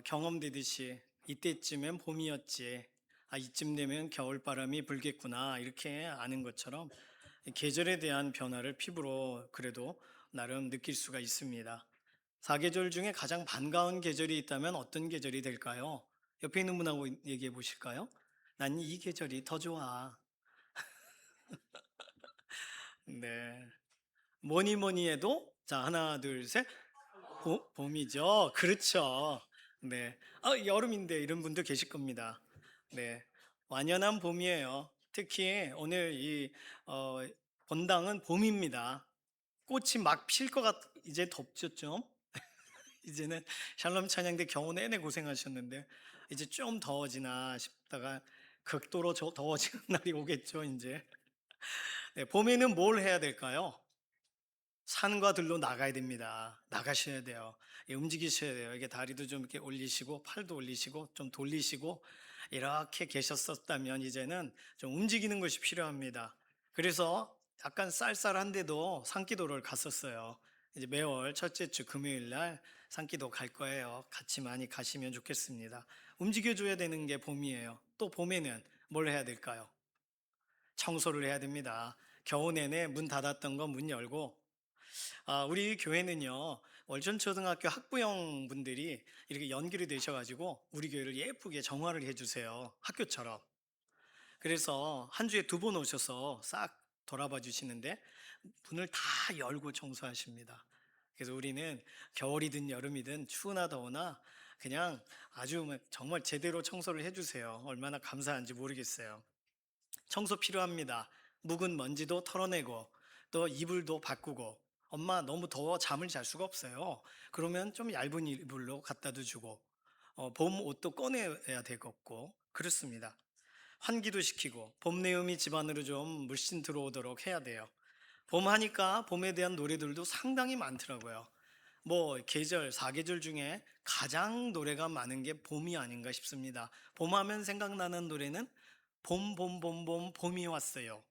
Speaker 3: 경험되듯이 이때쯤엔 봄이었지. 이쯤 되면 겨울바람이 불겠구나. 이렇게 아는 것처럼 계절에 대한 변화를 피부로 그래도 나름 느낄 수가 있습니다. 사계절 중에 가장 반가운 계절이 있다면 어떤 계절이 될까요? 옆에 있는 분하고 얘기해 보실까요? 난 이 계절이 더 좋아. 네. 뭐니 뭐니 해도 자, 하나, 둘, 셋. 봄이죠. 그렇죠. 네. 여름인데 이런 분도 계실 겁니다. 네. 완연한 봄이에요. 특히 오늘 이 본당은 봄입니다. 꽃이 막 필 것 이제 덥죠 좀. 이제는 샬롬 찬양대 겨우 내내 고생하셨는데 이제 좀 더워지나 싶다가 극도로 더워지는 날이 오겠죠 이제. 네, 봄에는 뭘 해야 될까요? 산과 들로 나가야 됩니다. 나가셔야 돼요. 움직이셔야 돼요. 이게 다리도 좀 이렇게 올리시고 팔도 올리시고 좀 돌리시고 이렇게 계셨었다면 이제는 좀 움직이는 것이 필요합니다. 그래서 약간 쌀쌀한데도 산기도를 갔었어요. 이제 매월 첫째 주 금요일 날 산기도 갈 거예요. 같이 많이 가시면 좋겠습니다. 움직여줘야 되는 게 봄이에요. 또 봄에는 뭘 해야 될까요? 청소를 해야 됩니다. 겨우 내내 문 닫았던 거 문 열고 우리 교회는요, 월전초등학교 학부형 분들이 이렇게 연결이 되셔가지고 우리 교회를 예쁘게 정화를 해주세요. 학교처럼. 그래서 한 주에 2번 오셔서 싹 돌아봐 주시는데 문을 다 열고 청소하십니다. 그래서 우리는 겨울이든 여름이든 추우나 더우나 그냥 아주 정말 제대로 청소를 해주세요. 얼마나 감사한지 모르겠어요. 청소 필요합니다. 묵은 먼지도 털어내고 또 이불도 바꾸고 엄마 너무 더워 잠을 잘 수가 없어요. 그러면 좀 얇은 이불로 갖다도 주고 봄 옷도 꺼내야 되겠고 그렇습니다. 환기도 시키고 봄 내음이 집안으로 좀 물씬 들어오도록 해야 돼요. 봄 하니까 봄에 대한 노래들도 상당히 많더라고요. 뭐 계절, 사계절 중에 가장 노래가 많은 게 봄이 아닌가 싶습니다. 봄 하면 생각나는 노래는 봄, 봄, 봄, 봄, 봄이 왔어요.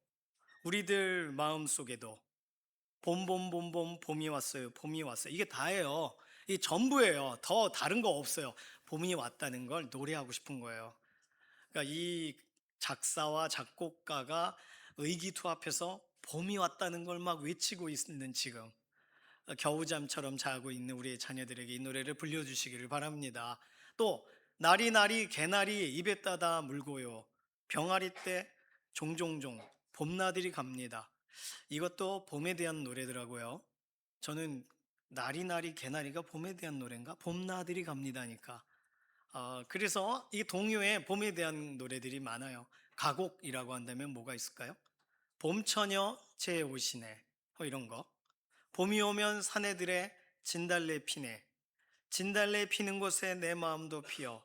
Speaker 3: 우리들 마음속에도 봄, 봄, 봄, 봄, 봄이 왔어요. 봄이 왔어요. 이게 다예요. 이게 전부예요. 더 다른 거 없어요. 봄이 왔다는 걸 노래하고 싶은 거예요. 그러니까 이 작사와 작곡가가 의기투합해서 봄이 왔다는 걸 막 외치고 있는 지금 겨우잠처럼 자고 있는 우리의 자녀들에게 이 노래를 불려주시기를 바랍니다. 또 나리나리 개나리 입에 따다 물고요. 병아리 때 종종종 봄나들이 갑니다. 이것도 봄에 대한 노래더라고요. 저는 나리나리 개나리가 봄에 대한 노래인가? 봄나들이 갑니다니까. 그래서 이 동요에 봄에 대한 노래들이 많아요. 가곡이라고 한다면 뭐가 있을까요? 봄처녀 제 오시네 이런 거. 봄이 오면 사내들의 진달래 피네. 진달래 피는 곳에 내 마음도 피어.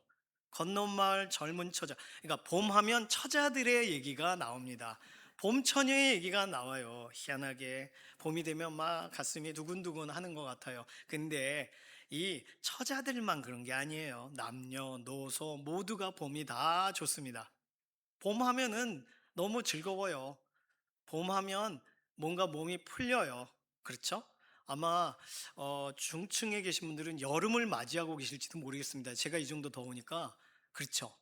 Speaker 3: 건넌 마을 젊은 처자. 그러니까 봄하면 처자들의 얘기가 나옵니다. 봄 처녀의 얘기가 나와요. 희한하게 봄이 되면 막 가슴이 두근두근 하는 것 같아요. 근데 이 처자들만 그런 게 아니에요. 남녀, 노소 모두가 봄이 다 좋습니다. 봄 하면은 너무 즐거워요. 봄 하면 뭔가 몸이 풀려요. 그렇죠? 아마 중층에 계신 분들은 여름을 맞이하고 계실지도 모르겠습니다. 제가 이 정도 더우니까 그렇죠.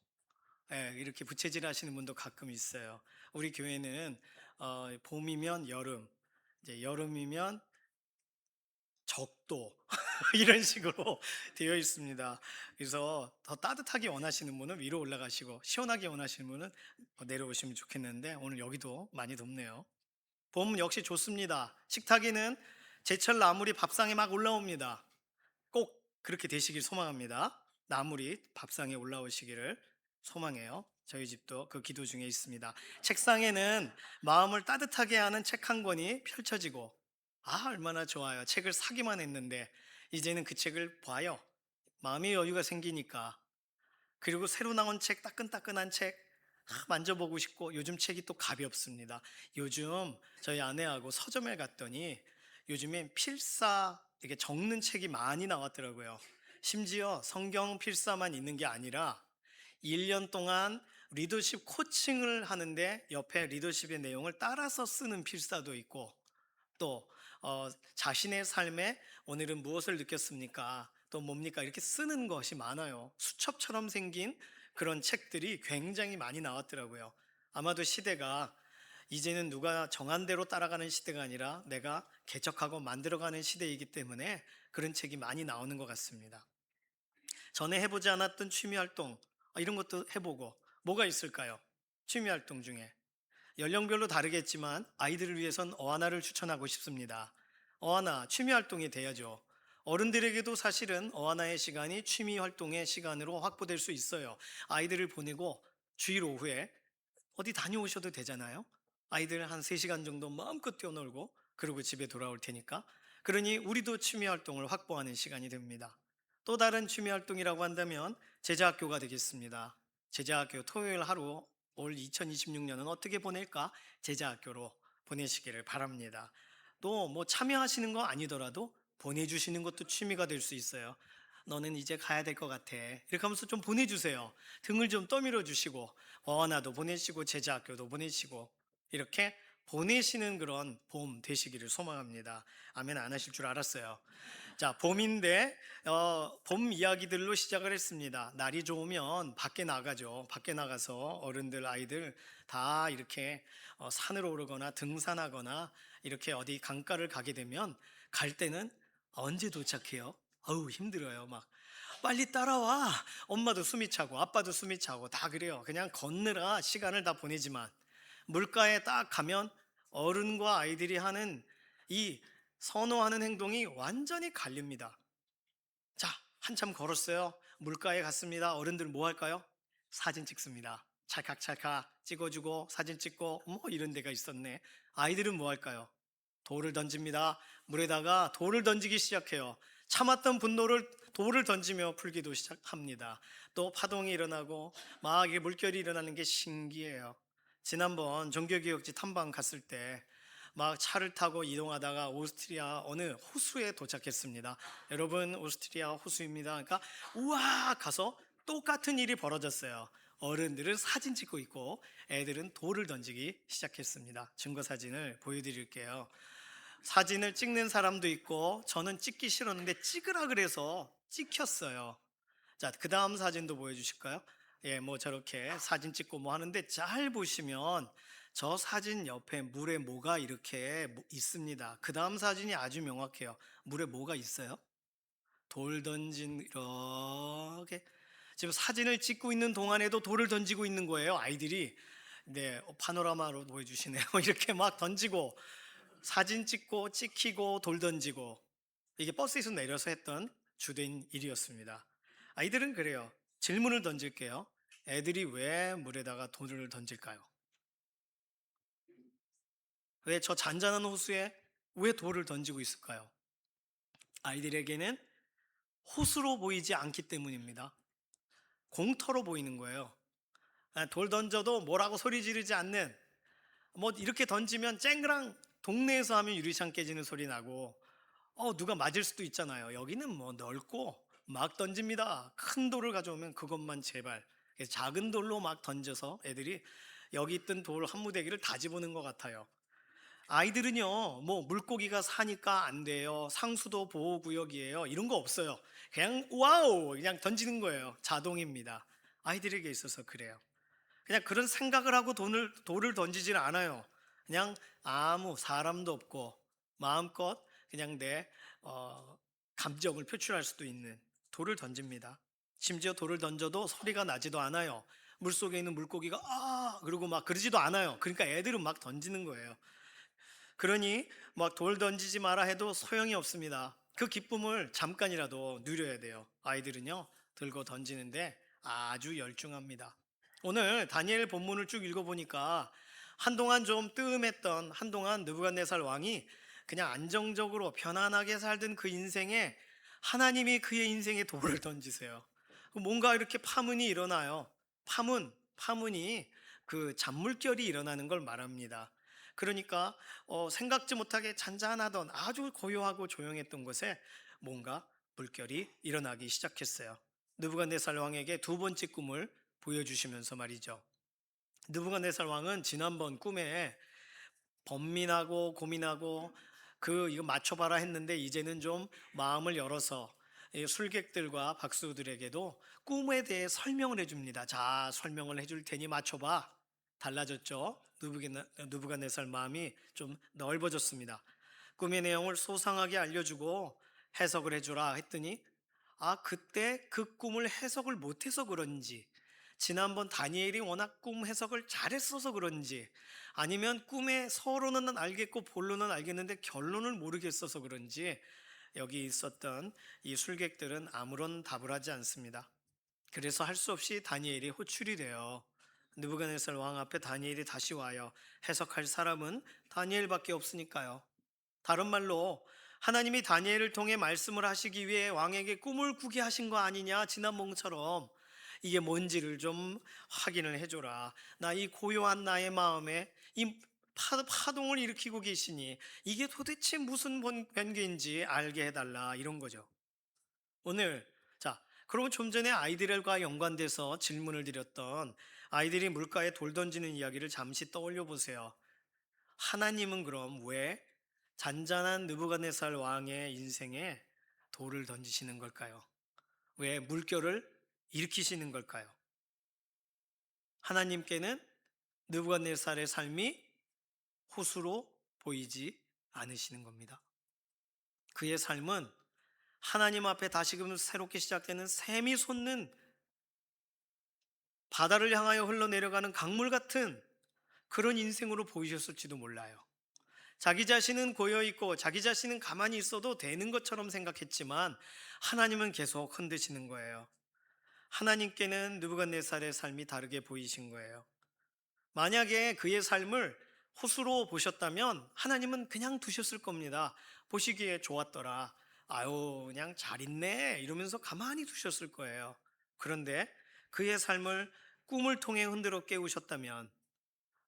Speaker 3: 예, 이렇게 부채질 하시는 분도 가끔 있어요. 우리 교회는 봄이면 여름, 이제 여름이면 적도 이런 식으로 되어 있습니다. 그래서 더 따뜻하게 원하시는 분은 위로 올라가시고 시원하게 원하시는 분은 내려오시면 좋겠는데 오늘 여기도 많이 덥네요. 봄 역시 좋습니다. 식탁에는 제철 나물이 밥상에 막 올라옵니다. 꼭 그렇게 되시길 소망합니다. 나물이 밥상에 올라오시기를 소망해요. 저희 집도 그 기도 중에 있습니다. 책상에는 마음을 따뜻하게 하는 책 한 권이 펼쳐지고 얼마나 좋아요. 책을 사기만 했는데 이제는 그 책을 봐요. 마음의 여유가 생기니까. 그리고 새로 나온 책, 따끈따끈한 책 만져보고 싶고 요즘 책이 또 가볍습니다. 요즘 저희 아내하고 서점에 갔더니 요즘엔 필사 이렇게 적는 책이 많이 나왔더라고요. 심지어 성경 필사만 있는 게 아니라 1년 동안 리더십 코칭을 하는데 옆에 리더십의 내용을 따라서 쓰는 필사도 있고, 또 자신의 삶에 오늘은 무엇을 느꼈습니까? 또 뭡니까? 이렇게 쓰는 것이 많아요. 수첩처럼 생긴 그런 책들이 굉장히 많이 나왔더라고요. 아마도 시대가 이제는 누가 정한 대로 따라가는 시대가 아니라 내가 개척하고 만들어가는 시대이기 때문에 그런 책이 많이 나오는 것 같습니다. 전에 해보지 않았던 취미 활동, 이런 것도 해보고, 뭐가 있을까요? 취미 활동 중에 연령별로 다르겠지만 아이들을 위해선 어하나를 추천하고 싶습니다. 어하나 취미 활동이 돼야죠. 어른들에게도 사실은 어하나의 시간이 취미 활동의 시간으로 확보될 수 있어요. 아이들을 보내고 주일 오후에 어디 다녀오셔도 되잖아요. 아이들 한 3시간 정도 마음껏 뛰어놀고 그리고 집에 돌아올 테니까. 그러니 우리도 취미 활동을 확보하는 시간이 됩니다. 또 다른 취미 활동이라고 한다면 제자학교가 되겠습니다. 제자학교 토요일 하루, 올 2026년은 어떻게 보낼까? 제자학교로 보내시기를 바랍니다. 또 뭐 참여하시는 거 아니더라도 보내주시는 것도 취미가 될 수 있어요. 너는 이제 가야 될 것 같아. 이렇게 하면서 좀 보내주세요. 등을 좀 떠밀어 주시고, 어하나도 보내시고 제자학교도 보내시고, 이렇게 보내시는 그런 봄 되시기를 소망합니다. 아멘 안 하실 줄 알았어요. 자, 봄인데 봄 이야기들로 시작을 했습니다. 날이 좋으면 밖에 나가죠. 밖에 나가서 어른들, 아이들 다 이렇게 산으로 오르거나 등산하거나 이렇게 어디 강가를 가게 되면 갈 때는 언제 도착해요? 어우 힘들어요. 막 빨리 따라와. 엄마도 숨이 차고 아빠도 숨이 차고 다 그래요. 그냥 걷느라 시간을 다 보내지만 물가에 딱 가면 어른과 아이들이 하는 이 선호하는 행동이 완전히 갈립니다. 자, 한참 걸었어요. 물가에 갔습니다. 어른들 뭐 할까요? 사진 찍습니다. 찰칵찰칵 찍어주고 사진 찍고 뭐 이런 데가 있었네. 아이들은 뭐 할까요? 돌을 던집니다. 물에다가 돌을 던지기 시작해요. 참았던 분노를 돌을 던지며 풀기도 시작합니다. 또 파동이 일어나고 막 이게 물결이 일어나는 게 신기해요. 지난번 종교개혁지 탐방 갔을 때 막 차를 타고 이동하다가 오스트리아 어느 호수에 도착했습니다. 여러분 오스트리아 호수입니다. 그러니까 우와 가서 똑같은 일이 벌어졌어요. 어른들은 사진 찍고 있고 애들은 돌을 던지기 시작했습니다. 증거 사진을 보여드릴게요. 사진을 찍는 사람도 있고 저는 찍기 싫었는데 찍으라 그래서 찍혔어요. 자, 그 다음 사진도 보여주실까요? 예, 뭐 저렇게 사진 찍고 뭐 하는데 잘 보시면 저 사진 옆에 물에 뭐가 이렇게 있습니다. 그 다음 사진이 아주 명확해요. 물에 뭐가 있어요? 돌 던진 이렇게 지금 사진을 찍고 있는 동안에도 돌을 던지고 있는 거예요. 아이들이 네 파노라마로 보여주시네요. 이렇게 막 던지고 사진 찍고 찍히고 돌 던지고 이게 버스에서 내려서 했던 주된 일이었습니다. 아이들은 그래요. 질문을 던질게요. 애들이 왜 물에다가 돌을 던질까요? 왜 저 잔잔한 호수에 왜 돌을 던지고 있을까요? 아이들에게는 호수로 보이지 않기 때문입니다. 공터로 보이는 거예요. 돌 던져도 뭐라고 소리 지르지 않는 뭐 이렇게 던지면 쨍그랑 동네에서 하면 유리창 깨지는 소리 나고 누가 맞을 수도 있잖아요. 여기는 뭐 넓고 막 던집니다. 큰 돌을 가져오면 그것만 제발. 그래서 작은 돌로 막 던져서 애들이 여기 있던 돌 한 무대기를 다 집어넣는 것 같아요. 아이들은요, 뭐 물고기가 사니까 안 돼요. 상수도 보호구역이에요. 이런 거 없어요. 그냥 와우, 그냥 던지는 거예요. 자동입니다. 아이들에게 있어서 그래요. 그냥 그런 생각을 하고 돌을 던지질 않아요. 그냥 아무 사람도 없고 마음껏 그냥 내 감정을 표출할 수도 있는 돌을 던집니다. 심지어 돌을 던져도 소리가 나지도 않아요. 물속에 있는 물고기가 그러고 막 그러지도 않아요. 그러니까 애들은 막 던지는 거예요. 그러니 막 돌 던지지 마라 해도 소용이 없습니다. 그 기쁨을 잠깐이라도 누려야 돼요. 아이들은요 들고 던지는데 아주 열중합니다. 오늘 다니엘 본문을 쭉 읽어보니까 한동안 좀 뜸했던 한동안 느부갓네살 왕이 그냥 안정적으로 편안하게 살던 그 인생에 하나님이 그의 인생에 돌을 던지세요. 뭔가 이렇게 파문이 일어나요. 파문이 그 잔물결이 일어나는 걸 말합니다. 그러니까 생각지 못하게 잔잔하던 아주 고요하고 조용했던 곳에 뭔가 물결이 일어나기 시작했어요. 느부갓네살 왕에게 두 번째 꿈을 보여주시면서 말이죠. 느부갓네살 왕은 지난번 꿈에 번민하고 고민하고 이거 맞춰봐라 했는데 이제는 좀 마음을 열어서 이 술객들과 박수들에게도 꿈에 대해 설명을 해줍니다. 자, 설명을 해줄 테니 맞춰봐. 달라졌죠? 느부갓네살 마음이 좀 넓어졌습니다. 꿈의 내용을 소상하게 알려주고 해석을 해주라 했더니 그때 그 꿈을 해석을 못해서 그런지 지난번 다니엘이 워낙 꿈 해석을 잘했어서 그런지 아니면 꿈의 서론은 알겠고 본론은 알겠는데 결론을 모르겠어서 그런지 여기 있었던 이 술객들은 아무런 답을 하지 않습니다. 그래서 할 수 없이 다니엘이 호출이 돼요. 느부갓네살 왕 앞에 다니엘이 다시 와요. 해석할 사람은 다니엘밖에 없으니까요. 다른 말로 하나님이 다니엘을 통해 말씀을 하시기 위해 왕에게 꿈을 꾸게 하신 거 아니냐, 지난번처럼. 이게 뭔지를 좀 확인을 해줘라. 나 이 고요한 나의 마음에 이 파동을 일으키고 계시니 이게 도대체 무슨 변개인지 알게 해달라, 이런 거죠. 오늘 그러면 좀 전에 아이들과 연관돼서 질문을 드렸던 아이들이 물가에 돌 던지는 이야기를 잠시 떠올려 보세요. 하나님은 그럼 왜 잔잔한 느부갓네살 왕의 인생에 돌을 던지시는 걸까요? 왜 물결을 일으키시는 걸까요? 하나님께는 느부갓네살의 삶이 호수로 보이지 않으시는 겁니다. 그의 삶은 하나님 앞에 다시금 새롭게 시작되는 샘이 솟는 바다를 향하여 흘러내려가는 강물 같은 그런 인생으로 보이셨을지도 몰라요. 자기 자신은 고여있고 자기 자신은 가만히 있어도 되는 것처럼 생각했지만 하나님은 계속 흔드시는 거예요. 하나님께는 느부갓네살의 삶이 다르게 보이신 거예요. 만약에 그의 삶을 호수로 보셨다면 하나님은 그냥 두셨을 겁니다. 보시기에 좋았더라. 아유, 그냥 잘 있네, 이러면서 가만히 두셨을 거예요. 그런데 그의 삶을 꿈을 통해 흔들어 깨우셨다면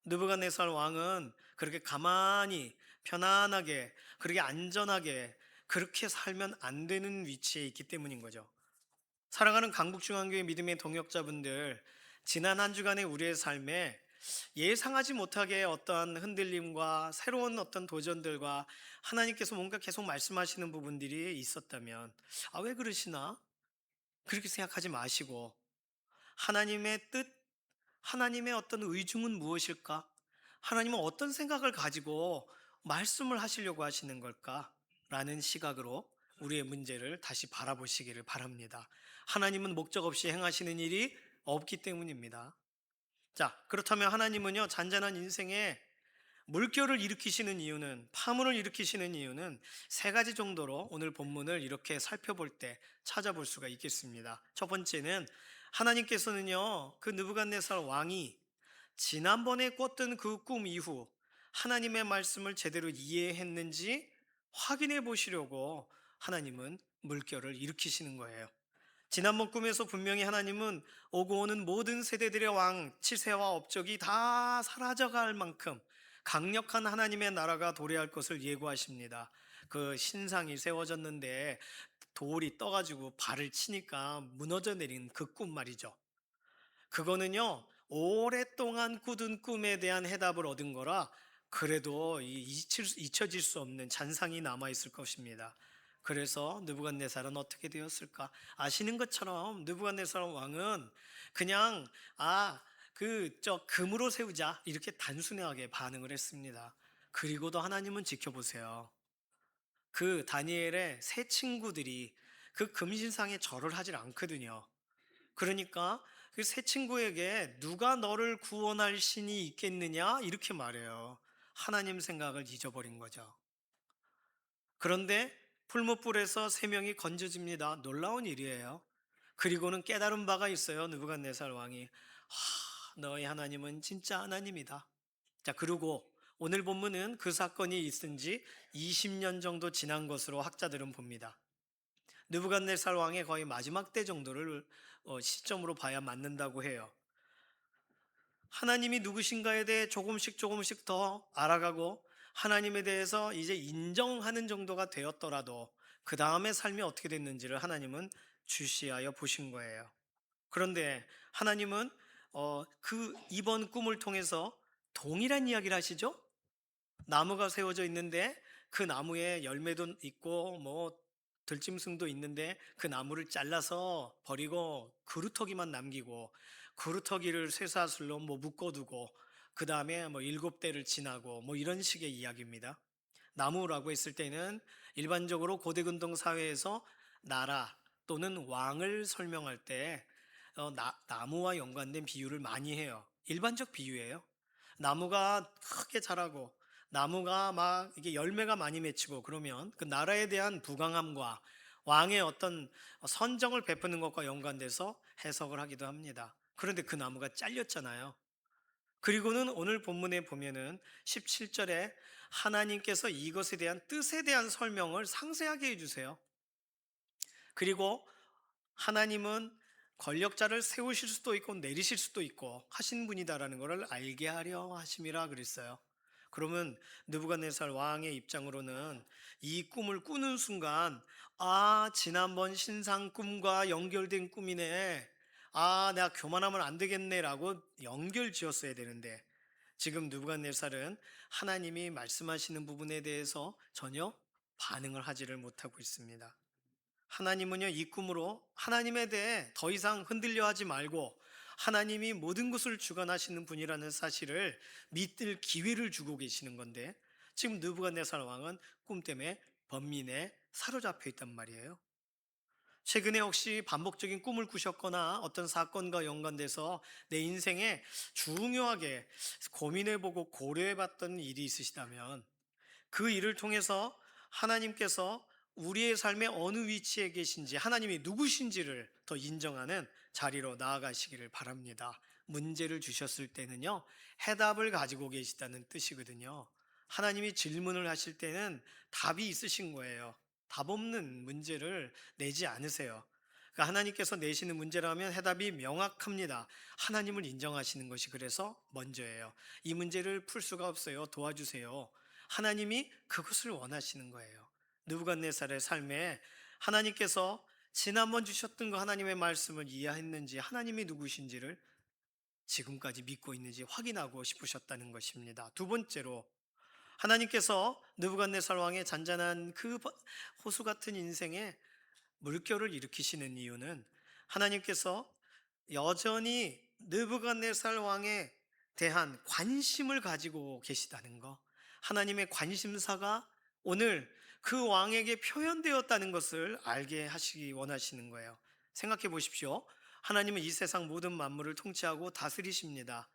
Speaker 3: 느부갓네살 왕은 그렇게 가만히 편안하게 그렇게 안전하게 그렇게 살면 안 되는 위치에 있기 때문인 거죠. 사랑하는 강북중앙교회 믿음의 동역자분들, 지난 한 주간의 우리의 삶에 예상하지 못하게 어떠한 흔들림과 새로운 어떤 도전들과 하나님께서 뭔가 계속 말씀하시는 부분들이 있었다면 왜 그러시나? 그렇게 생각하지 마시고 하나님의 뜻, 하나님의 어떤 의중은 무엇일까? 하나님은 어떤 생각을 가지고 말씀을 하시려고 하시는 걸까? 라는 시각으로 우리의 문제를 다시 바라보시기를 바랍니다. 하나님은 목적 없이 행하시는 일이 없기 때문입니다. 그렇다면 하나님은요, 잔잔한 인생에 물결을 일으키시는 이유는, 파문을 일으키시는 이유는 세 가지 정도로 오늘 본문을 이렇게 살펴볼 때 찾아볼 수가 있겠습니다. 첫 번째는 하나님께서는요, 그 느부갓네살 왕이 지난번에 꿨던 그 꿈 이후 하나님의 말씀을 제대로 이해했는지 확인해 보시려고 하나님은 물결을 일으키시는 거예요. 지난번 꿈에서 분명히 하나님은 오고 오는 모든 세대들의 왕, 치세와 업적이 다 사라져갈 만큼 강력한 하나님의 나라가 도래할 것을 예고하십니다. 그 신상이 세워졌는데 돌이 떠가지고 발을 치니까 무너져 내린 그 꿈 말이죠. 그거는요, 오랫동안 꾸던 꿈에 대한 해답을 얻은 거라 그래도 잊혀질 수 없는 잔상이 남아있을 것입니다. 그래서 느부갓네살은 어떻게 되었을까? 아시는 것처럼 느부갓네살 왕은 그냥 금으로 세우자, 이렇게 단순하게 반응을 했습니다. 그리고도 하나님은 지켜보세요. 그 다니엘의 세 친구들이 그 금신상에 절을 하질 않거든요. 그러니까 그 세 친구에게 누가 너를 구원할 신이 있겠느냐, 이렇게 말해요. 하나님 생각을 잊어버린 거죠. 그런데 풀무불에서 세 명이 건져집니다. 놀라운 일이에요. 그리고는 깨달은 바가 있어요. 느부갓네살 왕이 너희 하나님은 진짜 하나님이다. 그리고 오늘 본문은 그 사건이 있은 지 20년 정도 지난 것으로 학자들은 봅니다. 느부갓네살 왕의 거의 마지막 때 정도를 시점으로 봐야 맞는다고 해요. 하나님이 누구신가에 대해 조금씩 더 알아가고 하나님에 대해서 이제 인정하는 정도가 되었더라도 그 다음의 삶이 어떻게 됐는지를 하나님은 주시하여 보신 거예요. 그런데 하나님은 그 이번 꿈을 통해서 동일한 이야기를 하시죠. 나무가 세워져 있는데 그 나무에 열매도 있고 뭐 들짐승도 있는데 그 나무를 잘라서 버리고 그루터기만 남기고 그루터기를 쇠사슬로 뭐 묶어두고 그 다음에 뭐 7대를 지나고 뭐 이런 식의 이야기입니다. 나무라고 했을 때는 일반적으로 고대근동 사회에서 나라 또는 왕을 설명할 때 나무와 연관된 비유를 많이 해요. 일반적 비유예요. 나무가 크게 자라고 나무가 막 이게 열매가 많이 맺히고 그러면 그 나라에 대한 부강함과 왕의 어떤 선정을 베푸는 것과 연관돼서 해석을 하기도 합니다. 그런데 그 나무가 잘렸잖아요. 그리고는 오늘 본문에 보면은 17절에 하나님께서 이것에 대한 뜻에 대한 설명을 상세하게 해주세요. 그리고 하나님은 권력자를 세우실 수도 있고 내리실 수도 있고 하신 분이다라는 것을 알게 하려 하심이라 그랬어요. 그러면 느부갓네살 왕의 입장으로는 이 꿈을 꾸는 순간 지난번 신상 꿈과 연결된 꿈이네. 내가 교만하면 안 되겠네라고 연결 지었어야 되는데 지금 느부갓네살은 하나님이 말씀하시는 부분에 대해서 전혀 반응을 하지를 못하고 있습니다. 하나님은요, 이 꿈으로 하나님에 대해 더 이상 흔들려 하지 말고 하나님이 모든 것을 주관하시는 분이라는 사실을 믿을 기회를 주고 계시는 건데 지금 느부갓네살 왕은 꿈 때문에 번민에 사로잡혀 있단 말이에요. 최근에 혹시 반복적인 꿈을 꾸셨거나 어떤 사건과 연관돼서 내 인생에 중요하게 고민해보고 고려해봤던 일이 있으시다면 그 일을 통해서 하나님께서 우리의 삶의 어느 위치에 계신지 하나님이 누구신지를 더 인정하는 자리로 나아가시기를 바랍니다. 문제를 주셨을 때는요, 해답을 가지고 계시다는 뜻이거든요. 하나님이 질문을 하실 때는 답이 있으신 거예요. 답 없는 문제를 내지 않으세요. 그러니까 하나님께서 내시는 문제라면 해답이 명확합니다. 하나님을 인정하시는 것이 그래서 먼저예요. 이 문제를 풀 수가 없어요. 도와주세요. 하나님이 그것을 원하시는 거예요. 느부갓네살의 삶에 하나님께서 지난번 주셨던 그 하나님의 말씀을 이해했는지 하나님이 누구신지를 지금까지 믿고 있는지 확인하고 싶으셨다는 것입니다. 두 번째로 하나님께서 느부갓네살 왕의 잔잔한 그 호수 같은 인생에 물결을 일으키시는 이유는 하나님께서 여전히 느부갓네살 왕에 대한 관심을 가지고 계시다는 것, 하나님의 관심사가 오늘 그 왕에게 표현되었다는 것을 알게 하시기 원하시는 거예요. 생각해 보십시오. 하나님은 이 세상 모든 만물을 통치하고 다스리십니다.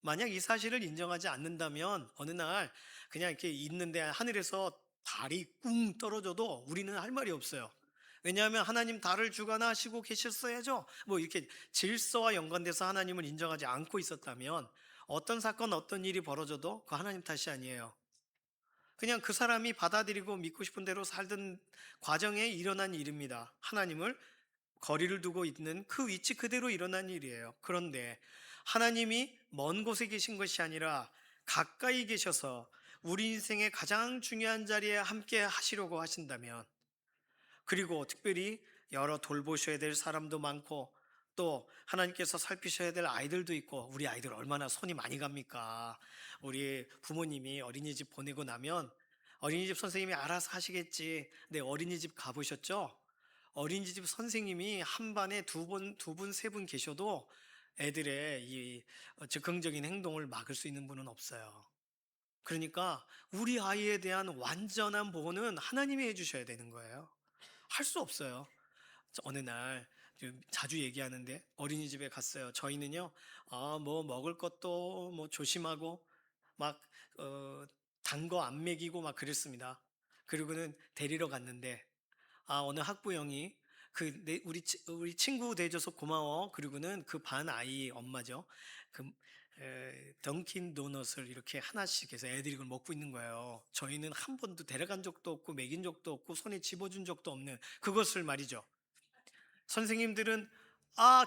Speaker 3: 만약 이 사실을 인정하지 않는다면 어느 날 그냥 이렇게 있는데 하늘에서 달이 꿍 떨어져도 우리는 할 말이 없어요. 왜냐하면 하나님 달을 주관하시고 계셨어야죠. 뭐 이렇게 질서와 연관돼서 하나님을 인정하지 않고 있었다면 어떤 사건, 어떤 일이 벌어져도 그 하나님 탓이 아니에요. 그냥 그 사람이 받아들이고 믿고 싶은 대로 살던 과정에 일어난 일입니다. 하나님을 거리를 두고 있는 그 위치 그대로 일어난 일이에요. 그런데 하나님이 먼 곳에 계신 것이 아니라 가까이 계셔서 우리 인생의 가장 중요한 자리에 함께 하시려고 하신다면, 그리고 특별히 여러 돌보셔야 될 사람도 많고 또 하나님께서 살피셔야 될 아이들도 있고, 우리 아이들 얼마나 손이 많이 갑니까? 우리 부모님이 어린이집 보내고 나면 어린이집 선생님이 알아서 하시겠지. 네, 어린이집 가보셨죠? 어린이집 선생님이 한 반에 두 분, 세 분 계셔도 애들의 이 즉흥적인 행동을 막을 수 있는 분은 없어요. 그러니까 우리 아이에 대한 완전한 보호는 하나님이 해주셔야 되는 거예요. 할 수 없어요. 어느 날 자주 얘기하는데 어린이집에 갔어요. 저희는요, 뭐 먹을 것도 뭐 조심하고 막 단 거 안 먹이고 막 그랬습니다. 그리고는 데리러 갔는데 어느 학부형이 우리 친구 돼줘서 고마워. 그리고는 그 반 아이 엄마죠. 그 던킨 도넛을 이렇게 하나씩 해서 애들이 그걸 먹고 있는 거예요. 저희는 한 번도 데려간 적도 없고 먹인 적도 없고 손에 집어준 적도 없는 그것을 말이죠. 선생님들은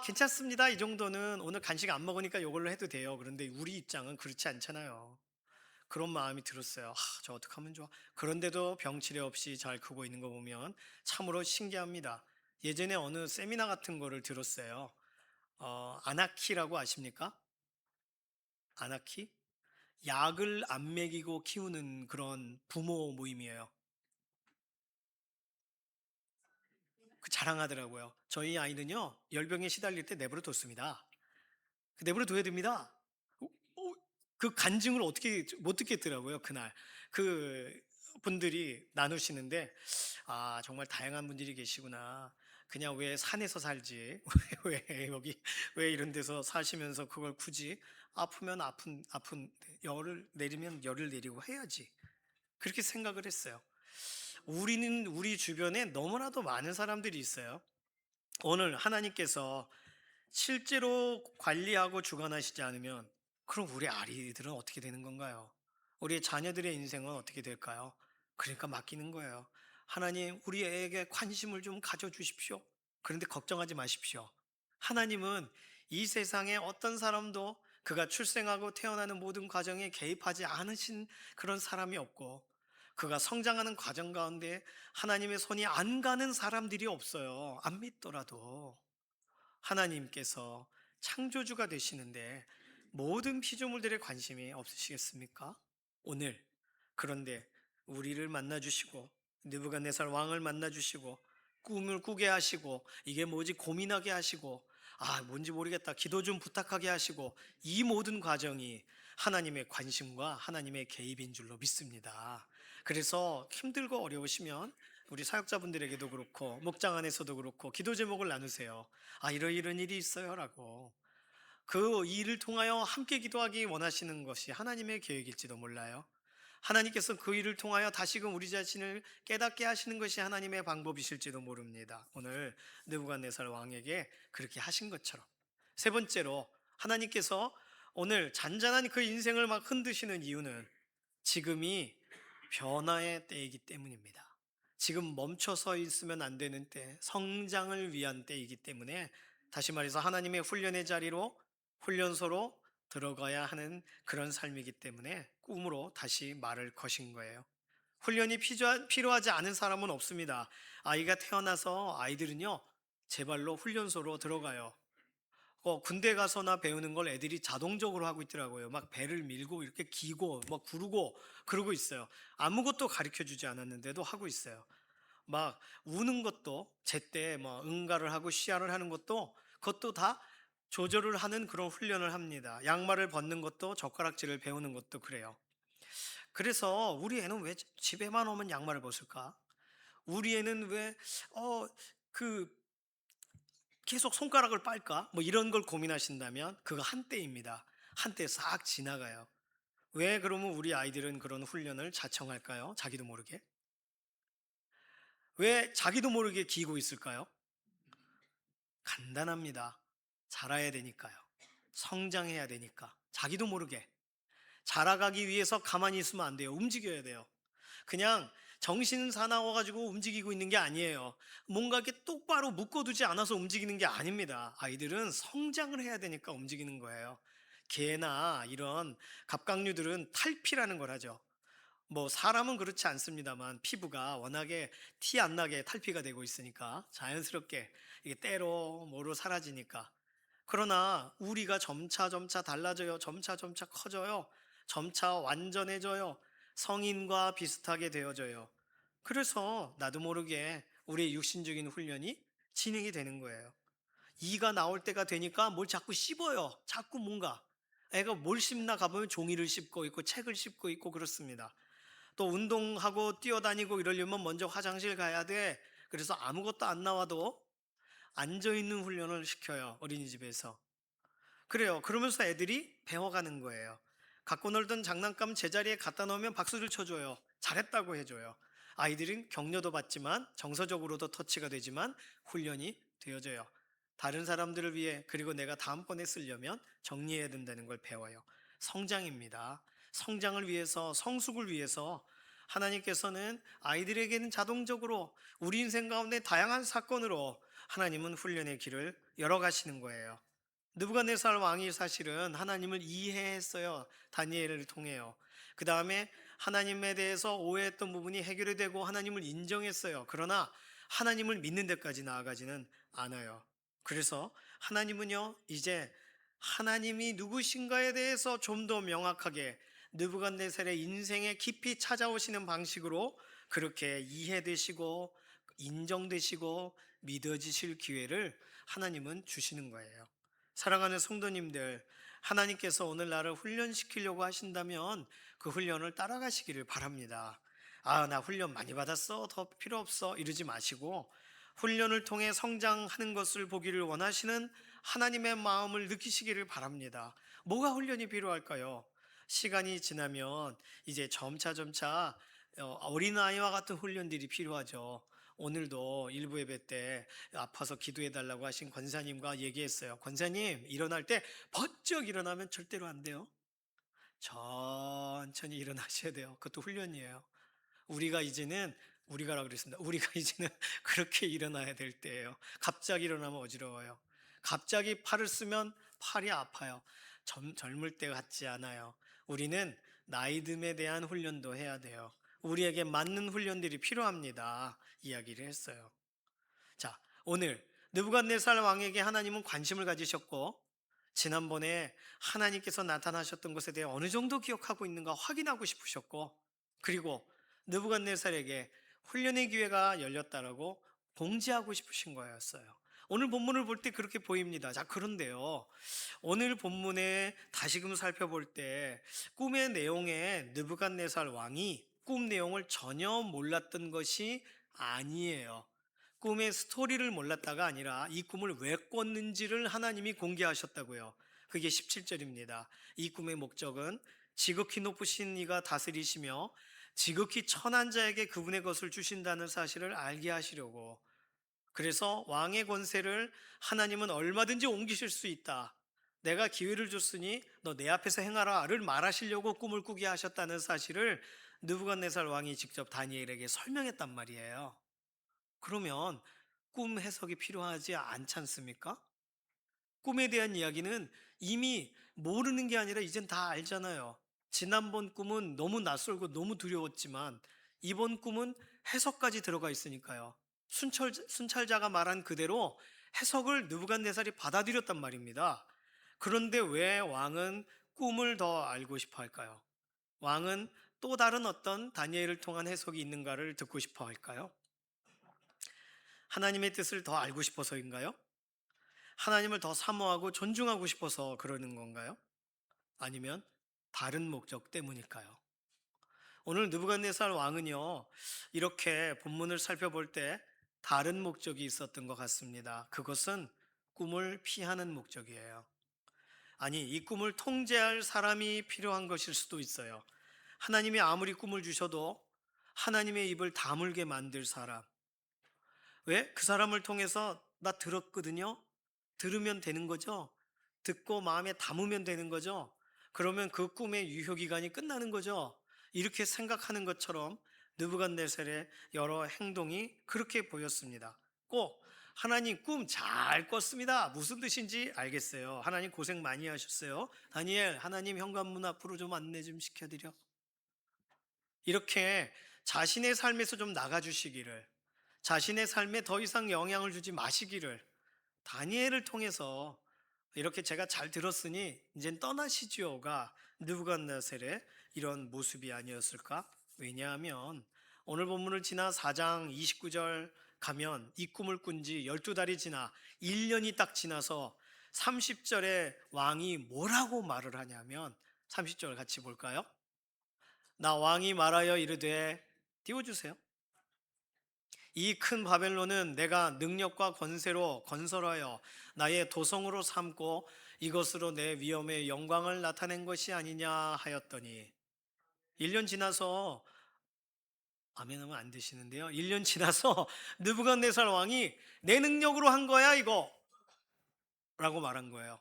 Speaker 3: 괜찮습니다. 이 정도는 오늘 간식 안 먹으니까 이걸로 해도 돼요. 그런데 우리 입장은 그렇지 않잖아요. 그런 마음이 들었어요. 저 어떡하면 좋아. 그런데도 병치레 없이 잘 크고 있는 거 보면 참으로 신기합니다. 예전에 어느 세미나 같은 거를 들었어요. 아나키라고 아십니까? 아나키? 약을 안 먹이고 키우는 그런 부모 모임이에요. 그 자랑하더라고요. 저희 아이는요, 열병에 시달릴 때 내버려 뒀습니다. 내버려 둬야 됩니다. 어, 그 간증을 어떻게 못 듣겠더라고요, 그날. 그 분들이 나누시는데, 아, 정말 다양한 분들이 계시구나. 그냥 왜 산에서 살지? 왜 여기, 왜 이런 데서 사시면서 그걸 굳이 아프면 아픈, 열을 내리면 열을 내리고 해야지. 그렇게 생각을 했어요. 우리는 우리 주변에 너무나도 많은 사람들이 있어요. 오늘 하나님께서 실제로 관리하고 주관하시지 않으면 그럼 우리 아이들은 어떻게 되는 건가요? 우리의 자녀들의 인생은 어떻게 될까요? 그러니까 맡기는 거예요. 하나님, 우리 애에게 관심을 좀 가져주십시오. 그런데 걱정하지 마십시오. 하나님은 이 세상에 어떤 사람도 그가 출생하고 태어나는 모든 과정에 개입하지 않으신 그런 사람이 없고, 그가 성장하는 과정 가운데 하나님의 손이 안 가는 사람들이 없어요. 안 믿더라도. 하나님께서 창조주가 되시는데 모든 피조물들의 관심이 없으시겠습니까? 오늘 그런데 우리를 만나 주시고 느부갓네살 왕을 만나 주시고 꿈을 꾸게 하시고 이게 뭐지 고민하게 하시고 아 뭔지 모르겠다 기도 좀 부탁하게 하시고 이 모든 과정이 하나님의 관심과 하나님의 개입인 줄로 믿습니다. 그래서 힘들고 어려우시면 우리 사역자분들에게도 그렇고 목장 안에서도 그렇고 기도 제목을 나누세요. 아 이런 일이 있어요라고. 그 일을 통하여 함께 기도하기 원하시는 것이 하나님의 계획일지도 몰라요. 하나님께서 그 일을 통하여 다시금 우리 자신을 깨닫게 하시는 것이 하나님의 방법이실지도 모릅니다. 오늘 느부갓네살 왕에게 그렇게 하신 것처럼. 세 번째로 하나님께서 오늘 잔잔한 그 인생을 막 흔드시는 이유는 지금이 변화의 때이기 때문입니다. 지금 멈춰서 있으면 안 되는 때, 성장을 위한 때이기 때문에 다시 말해서 하나님의 훈련의 자리로 훈련소로 들어가야 하는 그런 삶이기 때문에 꿈으로 다시 말을 거신 거예요. 훈련이 필요하지 않은 사람은 없습니다. 아이가 태어나서 아이들은요, 제발로 훈련소로 들어가요. 군대 가서나 배우는 걸 애들이 자동적으로 하고 있더라고요. 막 배를 밀고 이렇게 기고 막 구르고 그러고 있어요. 아무것도 가르쳐 주지 않았는데도 하고 있어요. 막 우는 것도 제때 뭐 응가를 하고 시야를 하는 것도 그것도 다 조절을 하는 그런 훈련을 합니다. 양말을 벗는 것도 젓가락질을 배우는 것도 그래요. 그래서 우리 애는 왜 집에만 오면 양말을 벗을까? 우리 애는 왜그 계속 손가락을 빨까? 뭐 이런 걸 고민하신다면 그거 한때입니다. 한때 싹 지나가요. 왜 그러면 우리 아이들은 그런 훈련을 자청할까요? 자기도 모르게. 왜 자기도 모르게 기고 있을까요? 간단합니다. 자라야 되니까요. 성장해야 되니까. 자기도 모르게. 자라가기 위해서 가만히 있으면 안 돼요. 움직여야 돼요. 그냥 정신 사나워가지고 움직이고 있는 게 아니에요. 뭔가 이렇게 똑바로 묶어두지 않아서 움직이는 게 아닙니다. 아이들은 성장을 해야 되니까 움직이는 거예요. 개나 이런 갑각류들은 탈피라는 걸 하죠. 뭐 사람은 그렇지 않습니다만 피부가 워낙에 티 안 나게 탈피가 되고 있으니까 자연스럽게 이게 때로 뭐로 사라지니까. 그러나 우리가 점차 달라져요. 점차 커져요. 점차 완전해져요. 성인과 비슷하게 되어져요. 그래서 나도 모르게 우리의 육신적인 훈련이 진행이 되는 거예요. 이가 나올 때가 되니까 뭘 자꾸 씹어요. 자꾸 뭔가. 애가 뭘 씹나 가보면 종이를 씹고 있고 책을 씹고 있고 그렇습니다. 또 운동하고 뛰어다니고 이러려면 먼저 화장실 가야 돼. 그래서 아무것도 안 나와도 앉아있는 훈련을 시켜요. 어린이집에서. 그래요. 그러면서 애들이 배워가는 거예요. 갖고 놀던 장난감 제자리에 갖다 놓으면 박수를 쳐줘요. 잘했다고 해줘요. 아이들은 격려도 받지만 정서적으로도 터치가 되지만 훈련이 되어져요. 다른 사람들을 위해 그리고 내가 다음번에 쓰려면 정리해야 된다는 걸 배워요. 성장입니다. 성장을 위해서 성숙을 위해서 하나님께서는 아이들에게는 자동적으로 우리 인생 가운데 다양한 사건으로 하나님은 훈련의 길을 열어가시는 거예요. 느부갓네살 왕이 사실은 하나님을 이해했어요. 다니엘을 통해요. 그 다음에 하나님에 대해서 오해했던 부분이 해결이 되고 하나님을 인정했어요. 그러나 하나님을 믿는 데까지 나아가지는 않아요. 그래서 하나님은요, 이제 하나님이 누구신가에 대해서 좀 더 명확하게 느부갓네살의 인생에 깊이 찾아오시는 방식으로 그렇게 이해되시고 인정되시고 믿어지실 기회를 하나님은 주시는 거예요. 사랑하는 성도님들, 하나님께서 오늘 나를 훈련시키려고 하신다면 그 훈련을 따라가시기를 바랍니다. 아, 나 훈련 많이 받았어, 더 필요 없어, 이러지 마시고 훈련을 통해 성장하는 것을 보기를 원하시는 하나님의 마음을 느끼시기를 바랍니다. 뭐가 훈련이 필요할까요? 시간이 지나면 이제 점차 어린아이와 같은 훈련들이 필요하죠. 오늘도 일부 예배 때 아파서 기도해 달라고 하신 권사님과 얘기했어요. 권사님, 일어날 때 번쩍 일어나면 절대로 안 돼요. 천천히 일어나셔야 돼요. 그것도 훈련이에요. 우리가라 그랬습니다. 우리가 이제는 그렇게 일어나야 될 때예요. 갑자기 일어나면 어지러워요. 갑자기 팔을 쓰면 팔이 아파요. 젊을 때 같지 않아요. 우리는 나이듦에 대한 훈련도 해야 돼요. 우리에게 맞는 훈련들이 필요합니다. 이야기를 했어요. 자, 오늘 느부갓네살 왕에게 하나님은 관심을 가지셨고 지난번에 하나님께서 나타나셨던 것에 대해 어느 정도 기억하고 있는가 확인하고 싶으셨고, 그리고 느부갓네살에게 훈련의 기회가 열렸다라고 공지하고 싶으신 거였어요. 오늘 본문을 볼 때 그렇게 보입니다. 자, 그런데요, 오늘 본문에 다시금 살펴볼 때 꿈의 내용에 느부갓네살 왕이 꿈 내용을 전혀 몰랐던 것이 아니에요. 꿈의 스토리를 몰랐다가 아니라 이 꿈을 왜 꿨는지를 하나님이 공개하셨다고요. 그게 17절입니다. 이 꿈의 목적은 지극히 높으신 이가 다스리시며 지극히 천한 자에게 그분의 것을 주신다는 사실을 알게 하시려고. 그래서 왕의 권세를 하나님은 얼마든지 옮기실 수 있다, 내가 기회를 줬으니 너 내 앞에서 행하라를 말하시려고 꿈을 꾸게 하셨다는 사실을 느부갓네살 왕이 직접 다니엘에게 설명했단 말이에요. 그러면 꿈 해석이 필요하지 않지 않습니까? 꿈에 대한 이야기는 이미 모르는 게 아니라 이젠 다 알잖아요. 지난번 꿈은 너무 낯설고 너무 두려웠지만 이번 꿈은 해석까지 들어가 있으니까요. 순찰자가 말한 그대로 해석을 느부갓네살이 받아들였단 말입니다. 그런데 왜 왕은 꿈을 더 알고 싶어 할까요? 왕은 또 다른 어떤 다니엘을 통한 해석이 있는가를 듣고 싶어 할까요? 하나님의 뜻을 더 알고 싶어서인가요? 하나님을 더 사모하고 존중하고 싶어서 그러는 건가요? 아니면 다른 목적 때문일까요? 오늘 느부갓네살 왕은요, 이렇게 본문을 살펴볼 때 다른 목적이 있었던 것 같습니다. 그것은 꿈을 피하는 목적이에요. 아니, 이 꿈을 통제할 사람이 필요한 것일 수도 있어요. 하나님이 아무리 꿈을 주셔도 하나님의 입을 다물게 만들 사람. 왜? 그 사람을 통해서 나 들었거든요. 들으면 되는 거죠. 듣고 마음에 담으면 되는 거죠. 그러면 그 꿈의 유효기간이 끝나는 거죠. 이렇게 생각하는 것처럼 느부갓네살의 여러 행동이 그렇게 보였습니다. 꼭 하나님 꿈 잘 꿨습니다, 무슨 뜻인지 알겠어요. 하나님 고생 많이 하셨어요. 다니엘, 하나님 현관문 앞으로 좀 안내 좀 시켜드려. 이렇게 자신의 삶에서 좀 나가주시기를, 자신의 삶에 더 이상 영향을 주지 마시기를 다니엘을 통해서 이렇게 제가 잘 들었으니 이젠 떠나시지요가 느부갓네살의 이런 모습이 아니었을까? 왜냐하면 오늘 본문을 지나 4장 29절 가면 이 꿈을 꾼 지 12달이 지나 1년이 딱 지나서 30절에 왕이 뭐라고 말을 하냐면 30절 같이 볼까요? 나 왕이 말하여 이르되, 띄워주세요. 이 큰 바벨론은 내가 능력과 권세로 건설하여 나의 도성으로 삼고 이것으로 내 위엄의 영광을 나타낸 것이 아니냐 하였더니. 1년 지나서, 아멘 하면 안 되시는데요, 1년 지나서 느부갓네살 왕이 내 능력으로 한 거야 이거 라고 말한 거예요.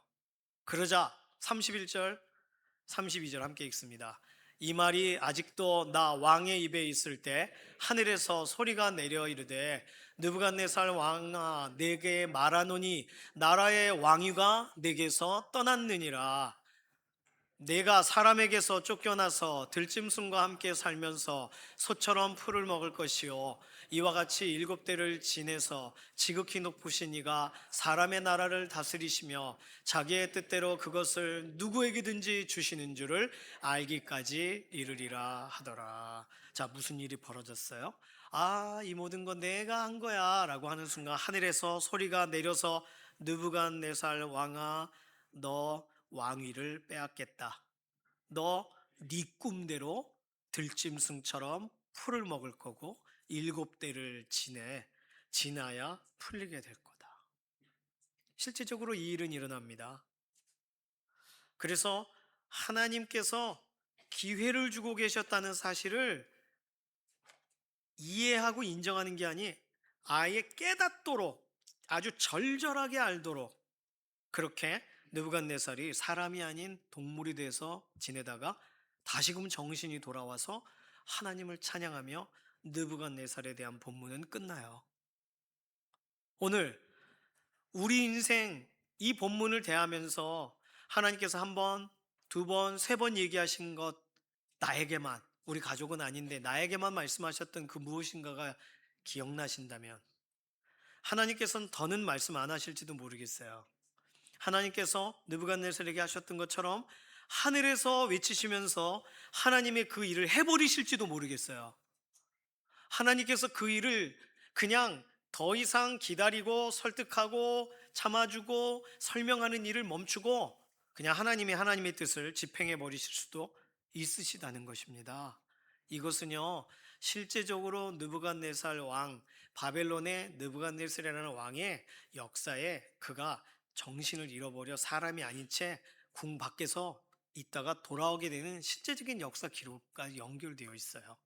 Speaker 3: 그러자 31절 32절 함께 읽습니다. 이 말이 아직도 나 왕의 입에 있을 때 하늘에서 소리가 내려 이르되, 느부갓네살 왕아, 내게 말하노니 나라의 왕위가 내게서 떠났느니라. 내가 사람에게서 쫓겨나서 들짐승과 함께 살면서 소처럼 풀을 먹을 것이요 이와 같이 7대를 지내서 지극히 높으신 이가 사람의 나라를 다스리시며 자기의 뜻대로 그것을 누구에게든지 주시는 줄을 알기까지 이르리라 하더라. 자, 무슨 일이 벌어졌어요? 아, 이 모든 건 내가 한 거야 라고 하는 순간 하늘에서 소리가 내려서 느부갓네살 왕아, 너 왕위를 빼앗겠다. 너 네 꿈대로 들짐승처럼 풀을 먹을 거고 7대를 지나야 풀리게 될 거다. 실제적으로 이 일은 일어납니다. 그래서 하나님께서 기회를 주고 계셨다는 사실을 이해하고 인정하는 게 아니 아예 깨닫도록 아주 절절하게 알도록 그렇게 느부갓네살이 사람이 아닌 동물이 돼서 지내다가 다시금 정신이 돌아와서 하나님을 찬양하며 느부갓네살에 대한 본문은 끝나요. 오늘 우리 인생 이 본문을 대하면서 하나님께서 한 번, 두 번, 세 번 얘기하신 것 나에게만, 우리 가족은 아닌데 나에게만 말씀하셨던 그 무엇인가가 기억나신다면 하나님께서는 더는 말씀 안 하실지도 모르겠어요. 하나님께서 느부갓네살에게 하셨던 것처럼 하늘에서 외치시면서 하나님의 그 일을 해버리실지도 모르겠어요. 하나님께서 그 일을 그냥 더 이상 기다리고 설득하고 참아주고 설명하는 일을 멈추고 그냥 하나님의 뜻을 집행해 버리실 수도 있으시다는 것입니다. 이것은요, 실제적으로 느부갓네살 왕, 바벨론의 느부갓네살이라는 왕의 역사에 그가 정신을 잃어버려 사람이 아닌 채 궁 밖에서 있다가 돌아오게 되는 실제적인 역사 기록과 연결되어 있어요.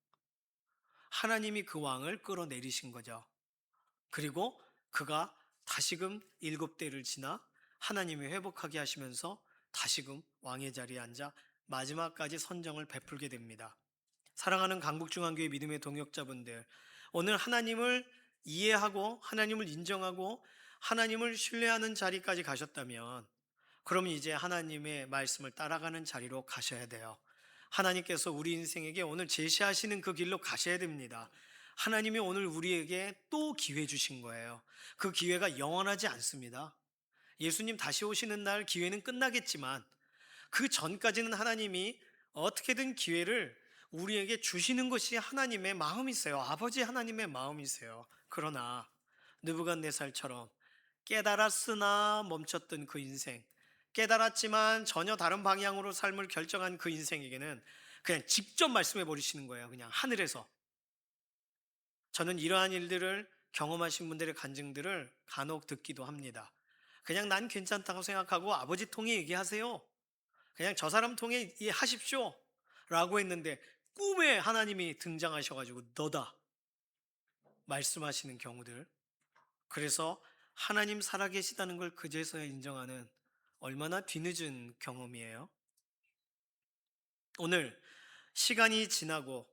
Speaker 3: 하나님이 그 왕을 끌어내리신 거죠. 그리고 그가 다시금 7대를 지나 하나님이 회복하게 하시면서 다시금 왕의 자리에 앉아 마지막까지 선정을 베풀게 됩니다. 사랑하는 강북중앙교회 믿음의 동역자분들, 오늘 하나님을 이해하고 하나님을 인정하고 하나님을 신뢰하는 자리까지 가셨다면 그러면 이제 하나님의 말씀을 따라가는 자리로 가셔야 돼요. 하나님께서 우리 인생에게 오늘 제시하시는 그 길로 가셔야 됩니다. 하나님이 오늘 우리에게 또 기회 주신 거예요. 그 기회가 영원하지 않습니다. 예수님 다시 오시는 날 기회는 끝나겠지만 그 전까지는 하나님이 어떻게든 기회를 우리에게 주시는 것이 하나님의 마음이세요. 아버지 하나님의 마음이세요. 그러나 느부갓네살처럼 깨달았으나 멈췄던 그 인생, 깨달았지만 전혀 다른 방향으로 삶을 결정한 그 인생에게는 그냥 직접 말씀해 버리시는 거예요. 그냥 하늘에서. 저는 이러한 일들을 경험하신 분들의 간증들을 간혹 듣기도 합니다. 그냥 난 괜찮다고 생각하고 아버지 통해 얘기하세요. 그냥 저 사람 통해 하십시오. 라고 했는데 꿈에 하나님이 등장하셔가지고 너다. 말씀하시는 경우들. 그래서 하나님 살아계시다는 걸 그제서야 인정하는 얼마나 뒤늦은 경험이에요. 오늘 시간이 지나고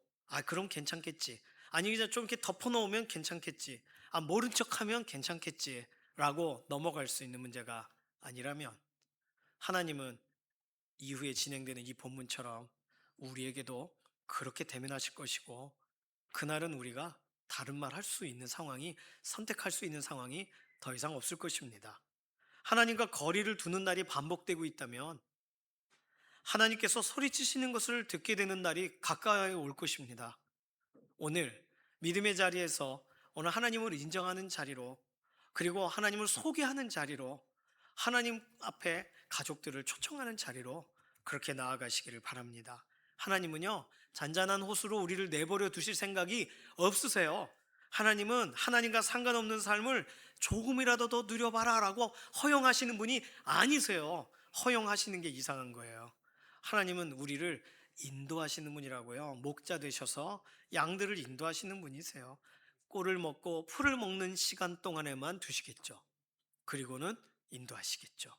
Speaker 3: 그럼 괜찮겠지. 아니 그냥 좀 이렇게 덮어놓으면 괜찮겠지. 모른 척하면 괜찮겠지. 라고 넘어갈 수 있는 문제가 아니라면 하나님은 이후에 진행되는 이 본문처럼 우리에게도 그렇게 대면하실 것이고 그날은 우리가 다른 말 할 수 있는 상황이 선택할 수 있는 상황이 더 이상 없을 것입니다. 하나님과 거리를 두는 날이 반복되고 있다면 하나님께서 소리치시는 것을 듣게 되는 날이 가까이 올 것입니다. 오늘 믿음의 자리에서 오늘 하나님을 인정하는 자리로 그리고 하나님을 소개하는 자리로 하나님 앞에 가족들을 초청하는 자리로 그렇게 나아가시기를 바랍니다. 하나님은요 잔잔한 호수로 우리를 내버려 두실 생각이 없으세요. 하나님은 하나님과 상관없는 삶을 조금이라도 더 누려봐라 라고 허용하시는 분이 아니세요. 허용하시는 게 이상한 거예요. 하나님은 우리를 인도하시는 분이라고요. 목자 되셔서 양들을 인도하시는 분이세요. 꿀을 먹고 풀을 먹는 시간 동안에만 두시겠죠. 그리고는 인도하시겠죠.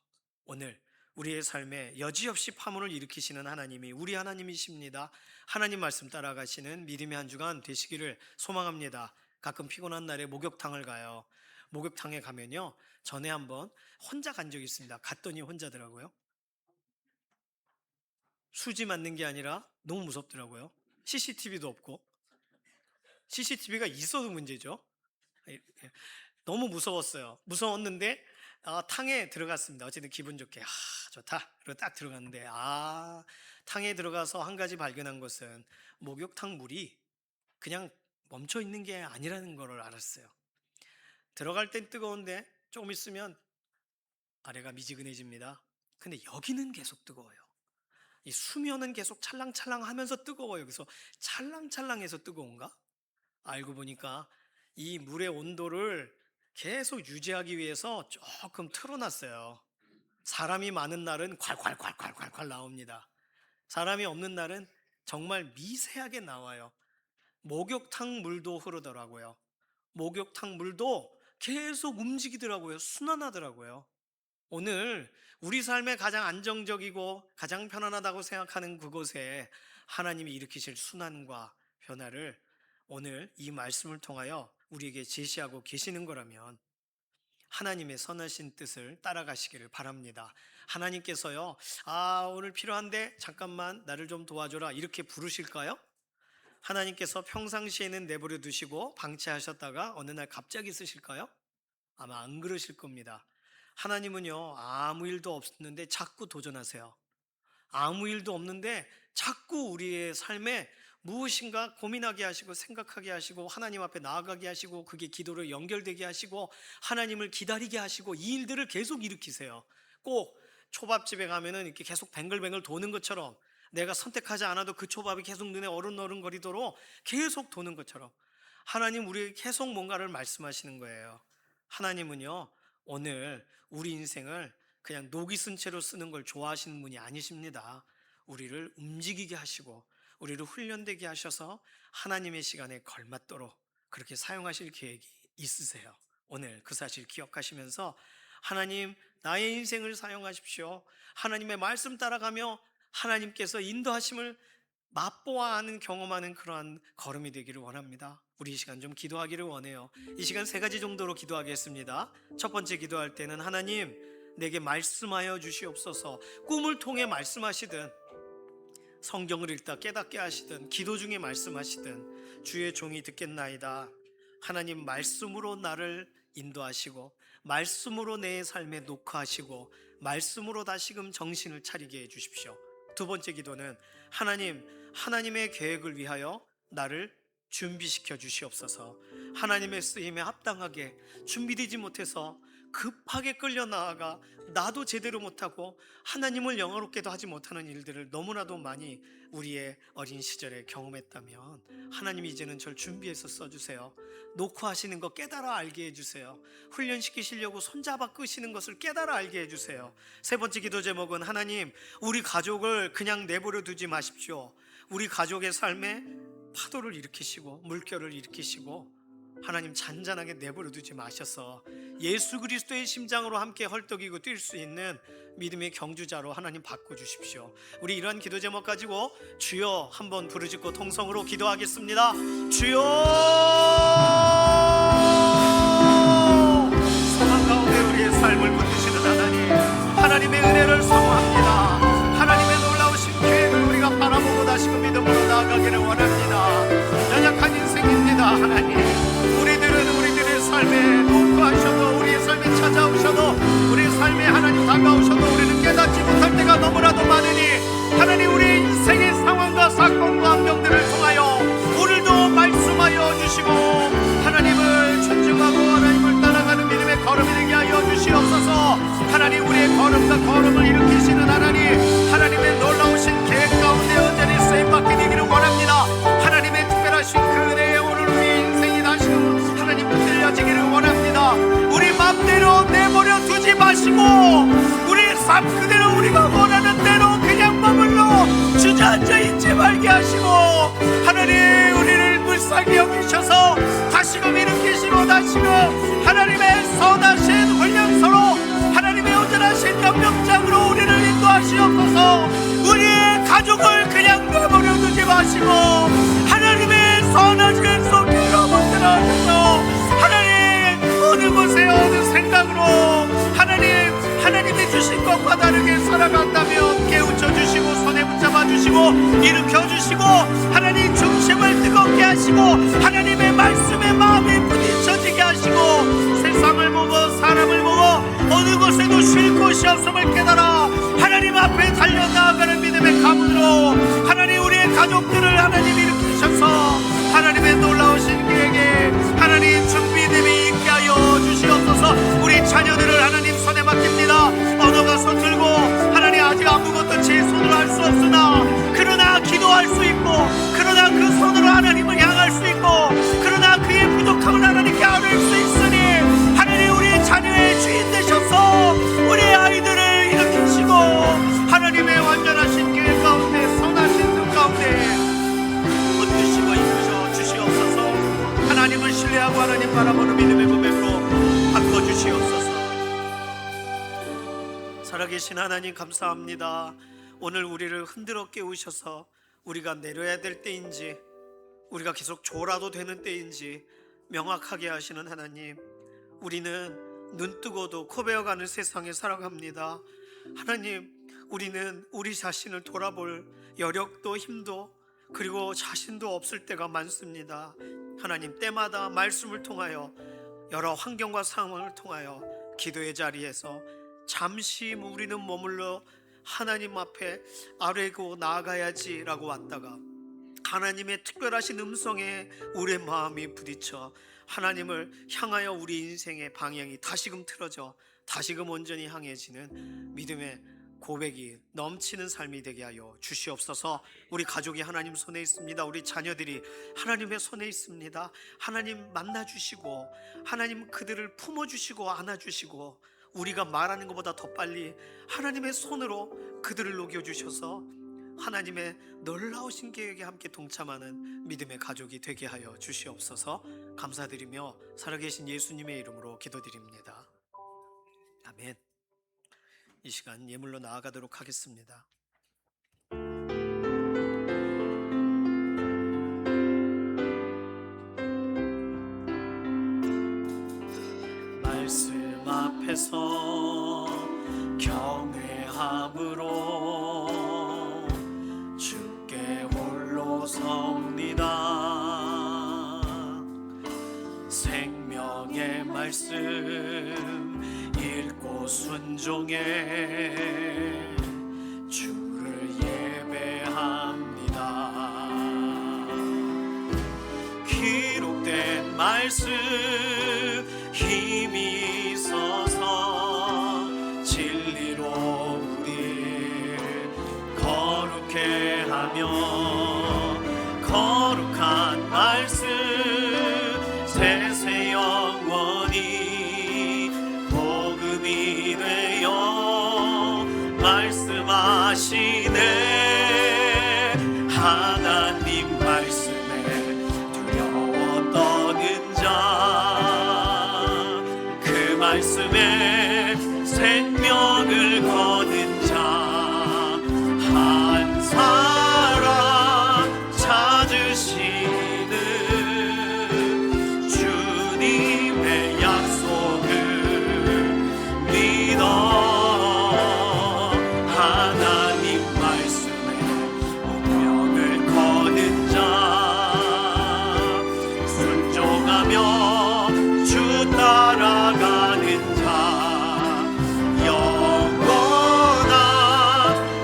Speaker 3: 오늘 우리의 삶에 여지없이 파문을 일으키시는 하나님이 우리 하나님이십니다. 하나님 말씀 따라가시는 믿음의 한 주간 되시기를 소망합니다. 가끔 피곤한 날에 목욕탕을 가요. 목욕탕에 가면요 전에 한번 혼자 간 적이 있습니다. 갔더니 혼자더라고요. 수지 맞는 게 아니라 너무 무섭더라고요. CCTV도 없고, CCTV가 있어도 문제죠. 너무 무서웠어요. 무서웠는데 탕에 들어갔습니다. 어쨌든 기분 좋게 좋다. 그리고 딱 들어갔는데 탕에 들어가서 한 가지 발견한 것은 목욕탕 물이 그냥 멈춰 있는 게 아니라는 걸 알았어요. 들어갈 땐 뜨거운데 조금 있으면 아래가 미지근해집니다. 근데 여기는 계속 뜨거워요. 이 수면은 계속 찰랑찰랑 하면서 뜨거워요. 그래서 찰랑찰랑해서 뜨거운가? 알고 보니까 이 물의 온도를 계속 유지하기 위해서 조금 틀어놨어요. 사람이 많은 날은 콸콸콸콸콸콸 나옵니다. 사람이 없는 날은 정말 미세하게 나와요. 목욕탕 물도 흐르더라고요. 목욕탕 물도 계속 움직이더라고요. 순환하더라고요. 오늘 우리 삶에 가장 안정적이고 가장 편안하다고 생각하는 그곳에 하나님이 일으키실 순환과 변화를 오늘 이 말씀을 통하여 우리에게 제시하고 계시는 거라면 하나님의 선하신 뜻을 따라가시기를 바랍니다. 하나님께서요, 오늘 필요한데 잠깐만 나를 좀 도와줘라 이렇게 부르실까요? 하나님께서 평상시에는 내버려 두시고 방치하셨다가 어느 날 갑자기 쓰실까요? 아마 안 그러실 겁니다. 하나님은요, 아무 일도 없는데 자꾸 도전하세요. 아무 일도 없는데 자꾸 우리의 삶에 무엇인가 고민하게 하시고 생각하게 하시고 하나님 앞에 나아가게 하시고 그게 기도로 연결되게 하시고 하나님을 기다리게 하시고 이 일들을 계속 일으키세요. 꼭 초밥집에 가면은 이렇게 계속 뱅글뱅글 도는 것처럼 내가 선택하지 않아도 그 초밥이 계속 눈에 어른어른거리도록 계속 도는 것처럼 하나님 우리에게 계속 뭔가를 말씀하시는 거예요. 하나님은요, 오늘 우리 인생을 그냥 녹이 쓴 채로 쓰는 걸 좋아하시는 분이 아니십니다. 우리를 움직이게 하시고 우리를 훈련되게 하셔서 하나님의 시간에 걸맞도록 그렇게 사용하실 계획이 있으세요. 오늘 그 사실 기억하시면서 하나님 나의 인생을 사용하십시오. 하나님의 말씀 따라가며 하나님께서 인도하심을 맛보아하는 경험하는 그러한 걸음이 되기를 원합니다. 우리 이 시간 좀 기도하기를 원해요. 이 시간 3가지 정도로 기도하겠습니다. 첫 번째 기도할 때는 하나님 내게 말씀하여 주시옵소서. 꿈을 통해 말씀하시든 성경을 읽다 깨닫게 하시든 기도 중에 말씀하시든 주의 종이 듣겠나이다. 하나님 말씀으로 나를 인도하시고 말씀으로 내 삶에 녹화하시고 말씀으로 다시금 정신을 차리게 해주십시오. 두 번째 기도는 하나님, 하나님의 계획을 위하여 나를 준비시켜 주시옵소서. 하나님의 쓰임에 합당하게 준비되지 못해서 급하게 끌려 나아가 나도 제대로 못하고 하나님을 영화롭게도 하지 못하는 일들을 너무나도 많이 우리의 어린 시절에 경험했다면 하나님이 이제는 절 준비해서 써주세요. 녹화하시는 거 깨달아 알게 해주세요. 훈련시키시려고 손잡아 끄시는 것을 깨달아 알게 해주세요. 세 번째 기도 제목은 하나님 우리 가족을 그냥 내버려 두지 마십시오. 우리 가족의 삶에 파도를 일으키시고 물결을 일으키시고 하나님 잔잔하게 내버려 두지 마셔서 예수 그리스도의 심장으로 함께 헐떡이고 뛸 수 있는 믿음의 경주자로 하나님 바꿔주십시오. 우리 이러한 기도 제목 가지고 주여 한번 부르짖고 통성으로 기도하겠습니다. 주여, 소망 가운데 우리의 삶을 붙드시는 하나님, 하나님의 은혜를 사모합니다. 하나님의 놀라우신 계획을 우리가 바라보고 다시금 믿음으로 나아가기를 원합니다. 연약한 인생입니다. 하나님, 우리들의 삶에 녹화하셔도 우리의 삶에 찾아오셔도 우리의 삶에 하나님 다가오셔도 우리는 깨닫지 못할 때가 너무나도 많으니 하나님 우리의 인생의 상황과 사건과 환경들을 통하여 오늘도 말씀하여 주시고 하나님을 존중하고 하나님을 따라가는 믿음의 걸음이 되게 하여 주시옵소서. 하나님 우리의 걸음과 걸음을 일으키시는 하나님, 하나님의 놀라우신 계획 가운데 언제나 쓰임받게 되기를 원합니다. 하나님의 특별하신 그 은혜에 오늘 우리 인생이 다시금 하나님 붙들려지기를 원합니다. 우리 맘대로 내버려 두지 마시고 우리 삶 그대로 우리가 원하는 대로 그냥 머물러 주저앉아 있지 말게 하시고 하나님 우리를 불쌍히 여기셔서 다시금 일으키시고 다시금 하나님의 선하신 훈련소로 하나님의 온전하신 명령장으로 우리를 인도하시옵소서. 우리의 가족을 그냥 내버려 두지 마시고 하나님의 선하신 손길로 붙들어주셔서 하나님 어느 곳에 어느 생각으로 하나님이 주신 것과 다르게 살아간다면 깨우쳐 주시고 손에 붙잡아 주시고 일으켜 주시고 하나님 중심을 뜨겁게 하시고 하나님의 말씀에 마음이 부딪혀지게 하시고 세상을 보고 사람을 보고 어느 곳에도 쉴 곳이 없음을 깨달아 하나님 앞에 달려나가는 믿음의 가문으로 하나님 우리의 가족들을 하나님 일으키셔서 하나님의 놀라우신 계획에 하나님 준비됨이 있게 하여 주시옵소서. 우리 자녀들을 하나님 손에 맡깁니다. 언어가 서툴고 하나님 아직 아무것도 제 손으로 할 수 없으나 그러나 기도할 수 있고 그러나 그 손으로 하나님을 향할 수 있고 그러나 그의 부족함을 하나님께 아뢰 수 있으니 하나님 우리 자녀의 주인 되셔서 우리 아이들을 일으키시고 하나님의 완전하신 계획 가운데 선하신 뜻 가운데 붙드시고 이끄셔 주시옵소서. 하나님을 신뢰하고 하나님 바라보는 믿음의 고백으로 바꿔주시옵소서. 살아계신 하나님 감사합니다. 오늘 우리를 흔들어 깨우셔서 우리가 내려야 될 때인지 우리가 계속 졸아도 되는 때인지 명확하게 하시는 하나님, 우리는 눈뜨고도 코베어가는 세상에 살아갑니다. 하나님, 우리는 우리 자신을 돌아볼 여력도 힘도 그리고 자신도 없을 때가 많습니다. 하나님, 때마다 말씀을 통하여 여러 환경과 상황을 통하여 기도의 자리에서 잠시 우리는 머물러 하나님 앞에 아뢰고 나아가야지라고 왔다가 하나님의 특별하신 음성에 우리의 마음이 부딪혀 하나님을 향하여 우리 인생의 방향이 다시금 틀어져 다시금 온전히 향해지는 믿음의 고백이 넘치는 삶이 되게 하여 주시옵소서. 우리 가족이 하나님 손에 있습니다. 우리 자녀들이 하나님의 손에 있습니다. 하나님 만나주시고 하나님 그들을 품어주시고 안아주시고 우리가 말하는 것보다 더 빨리 하나님의 손으로 그들을 녹여주셔서 하나님의 놀라우신 계획에 함께 동참하는 믿음의 가족이 되게 하여 주시옵소서. 감사드리며 살아계신 예수님의 이름으로 기도드립니다. 아멘. 이 시간 예물로 나아가도록 하겠습니다. 말씀 앞에서 경외함으로 주께 홀로 섭니다. 생명의 말씀 읽고 순종해 주를 예배합니다. 기록된 말씀 힘이 있어서 진리로 우리 거룩해 하며 거룩한 말씀 세세 영원히 복음이 되어 말씀하시네. 하나님 말씀에 두려워 떠는 자, 그 말씀에 생명을 거는 자 한 사람 찾으시는 주님의 약속을 믿어 하나님 말씀에 운명을 거는 자 순종하며 주 따라가는 자 영원한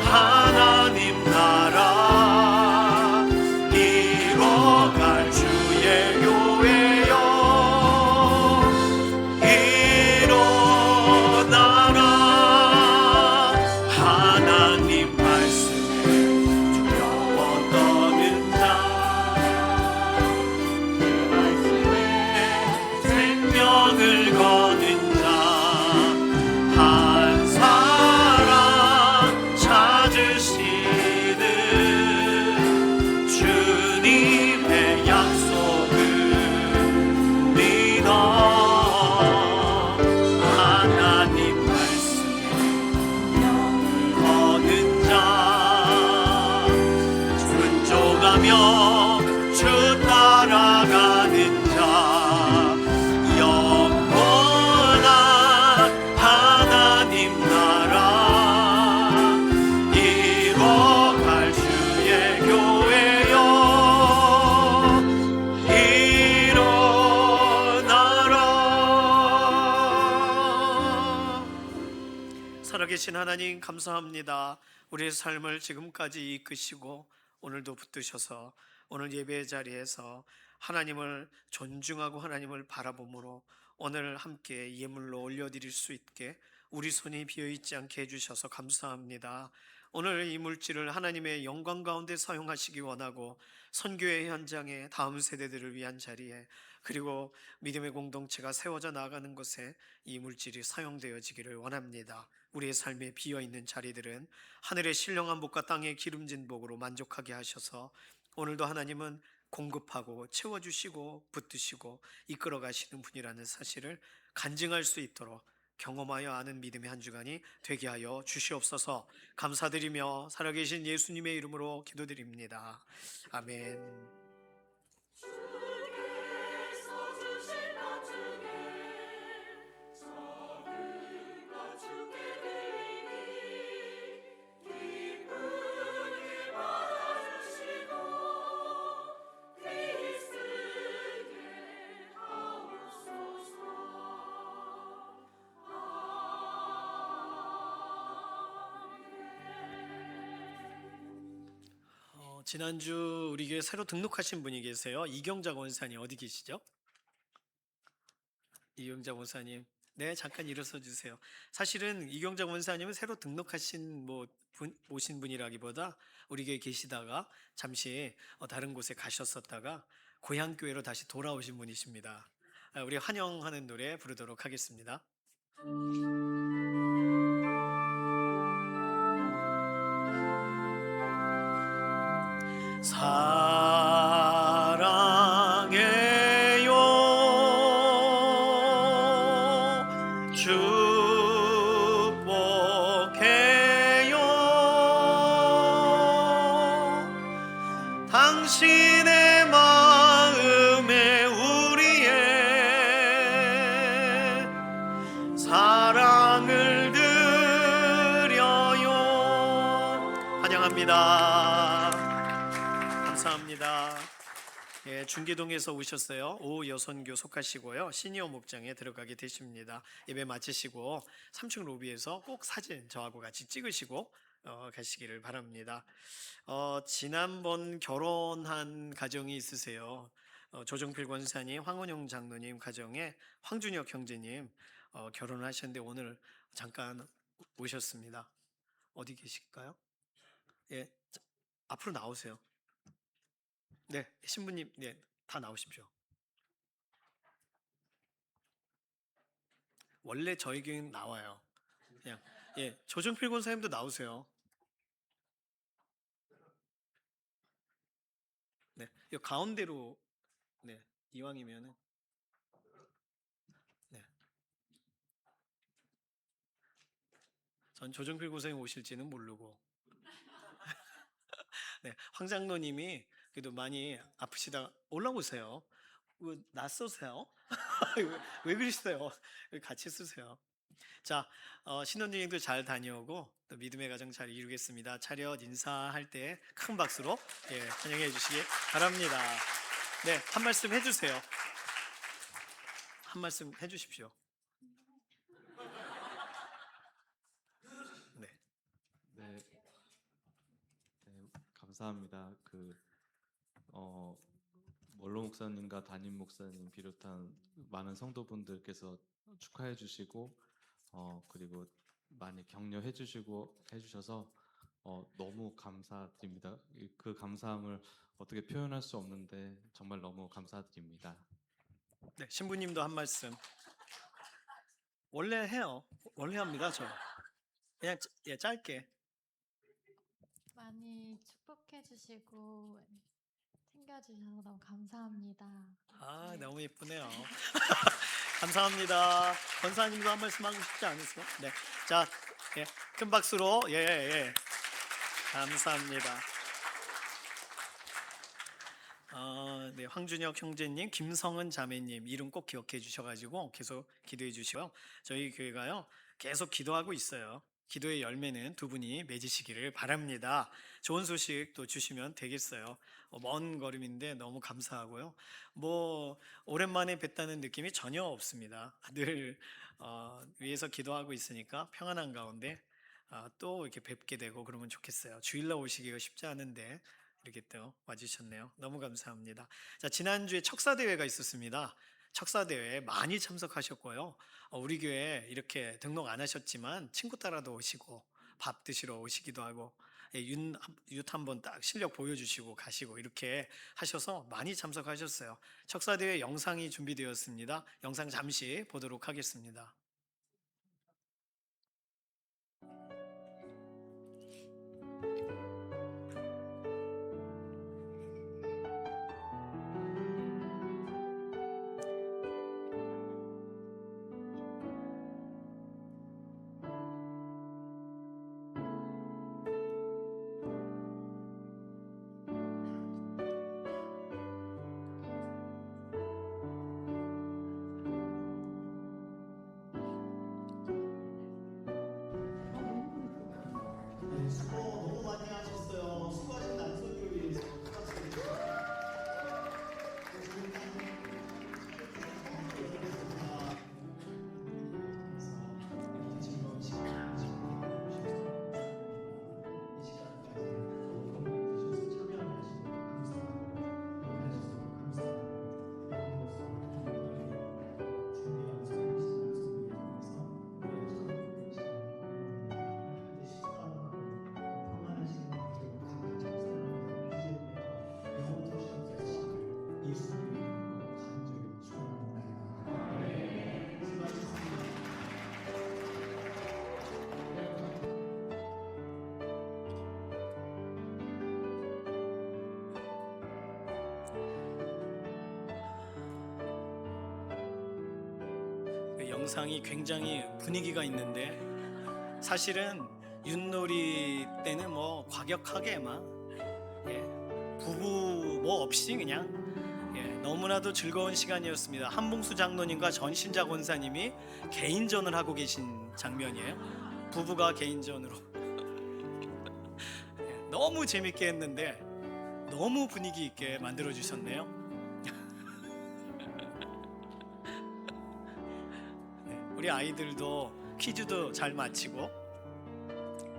Speaker 3: 하나님 나라 살아계신 하나님 감사합니다. 우리의 삶을 지금까지 이끄시고 오늘도 붙드셔서 오늘 예배 자리에서 하나님을 존중하고 하나님을 바라봄으로 오늘 함께 예물로 올려드릴 수 있게 우리 손이 비어있지 않게 해주셔서 감사합니다. 오늘 이 물질을 하나님의 영광 가운데 사용하시기 원하고 선교의 현장에 다음 세대들을 위한 자리에 그리고 믿음의 공동체가 세워져 나가는 것에 이 물질이 사용되어지기를 원합니다. 우리의 삶에 비어있는 자리들은 하늘의 신령한 복과 땅의 기름진 복으로 만족하게 하셔서 오늘도 하나님은 공급하고 채워주시고 붙드시고 이끌어 가시는 분이라는 사실을 간증할 수 있도록 경험하여 아는 믿음의 한 주간이 되게 하여 주시옵소서. 감사드리며 살아계신 예수님의 이름으로 기도드립니다. 아멘.
Speaker 2: 주께서 주신 것 중에 적은 것 주께 드리니 기쁘게 받아주시고 그리스게 하옵소서.
Speaker 3: 지난주 우리 교회 새로 등록하신 분이 계세요. 이경자 권사님 어디 계시죠? 이경자 권사님, 네, 잠깐 일어서 주세요. 사실은 이경자 권사님은 새로 등록하신 오신 분이라기보다 우리 교회에 계시다가 잠시 다른 곳에 가셨었다가 고향 교회로 다시 돌아오신 분이십니다. 우리 환영하는 노래 부르도록 하겠습니다. 사랑해요 축복해요 당신의 마음에 우리의 사랑을 드려요. 환영합니다. 감사합니다. 예, 중계동에서 오셨어요. 오여선교 속하시고요. 시니어 목장에 들어가게 되십니다. 예배 마치시고 3층 로비에서 꼭 사진 저하고 같이 찍으시고 가시기를 바랍니다. 지난번 결혼한 가정이 있으세요. 조정필 권사님, 황원영 장로님 가정에 황준혁 형제님 결혼을 하셨는데 오늘 잠깐 오셨습니다. 어디 계실까요? 예, 앞으로 나오세요. 네, 신부님, 네, 다 나오십시오. 원래 저희 교회는 나와요. 그냥 예, 조정필 권사님도 나오세요. 네, 이 가운데로 네, 이왕이면은 네, 전 조정필 권사님 오실지는 모르고 네, 황 장로님이 그래도 많이 아프시다 올라오세요. 낯서세요? 왜 그러시어요? 같이 쓰세요. 자, 신혼여행도 잘 다녀오고 또 믿음의 가정 잘 이루겠습니다. 차렷 인사할 때 큰 박수로 예, 환영해 주시기 바랍니다. 네, 한 말씀 해주세요. 한 말씀 해주십시오. 네,
Speaker 5: 네, 감사합니다. 원로 목사님과 담임 목사님 비롯한 많은 성도분들께서 축하해 주시고 그리고 많이 격려해 주시고 해주셔서 너무 감사드립니다. 그 감사함을 어떻게 표현할 수 없는데 정말 너무 감사드립니다.
Speaker 3: 네, 신부님도 한 말씀. 원래 해요. 원래 합니다, 저. 그냥 예, 짧게.
Speaker 2: 많이 축복해 주시고 챙겨주셔서 너무 감사합니다.
Speaker 3: 아,
Speaker 2: 네.
Speaker 3: 너무 예쁘네요. 감사합니다. 권사님도 한 말씀 하고 싶지 않으세요? 네. 자, 예, 큰 박수로 예, 예. 감사합니다. 네, 황준혁 형제님, 김성은 자매님 이름 꼭 기억해 주셔가지고 계속 기도해 주시고요. 저희 교회가요 계속 기도하고 있어요. 기도의 열매는 두 분이 맺으시기를 바랍니다. 좋은 소식 또 주시면 되겠어요. 먼 걸음인데 너무 감사하고요. 오랜만에 뵀다는 느낌이 전혀 없습니다. 늘 위에서 기도하고 있으니까 평안한 가운데 또 이렇게 뵙게 되고 그러면 좋겠어요. 주일날 오시기가 쉽지 않은데 이렇게 또 와주셨네요. 너무 감사합니다. 자, 지난주에 척사대회가 있었습니다. 척사대회 많이 참석하셨고요. 우리 교회 이렇게 등록 안 하셨지만 친구 따라도 오시고 밥 드시러 오시기도 하고 윷 한번 딱 실력 보여주시고 가시고 이렇게 하셔서 많이 참석하셨어요. 척사대회 영상이 준비되었습니다. 영상 잠시 보도록 하겠습니다.
Speaker 6: 수고 너무 많이 하셨어요. 수고하신 남성교회 위해서
Speaker 3: 그 영상이 굉장히 분위기가 있는데 사실은 윷놀이 때는 뭐 과격하게 막 부부 뭐 없이 그냥 너무나도 즐거운 시간이었습니다. 한봉수 장로님과 전신자 권사님이 개인전을 하고 계신 장면이에요. 부부가 개인전으로 너무 재밌게 했는데 너무 분위기 있게 만들어 주셨네요. 우리 아이들도 퀴즈도 잘 마치고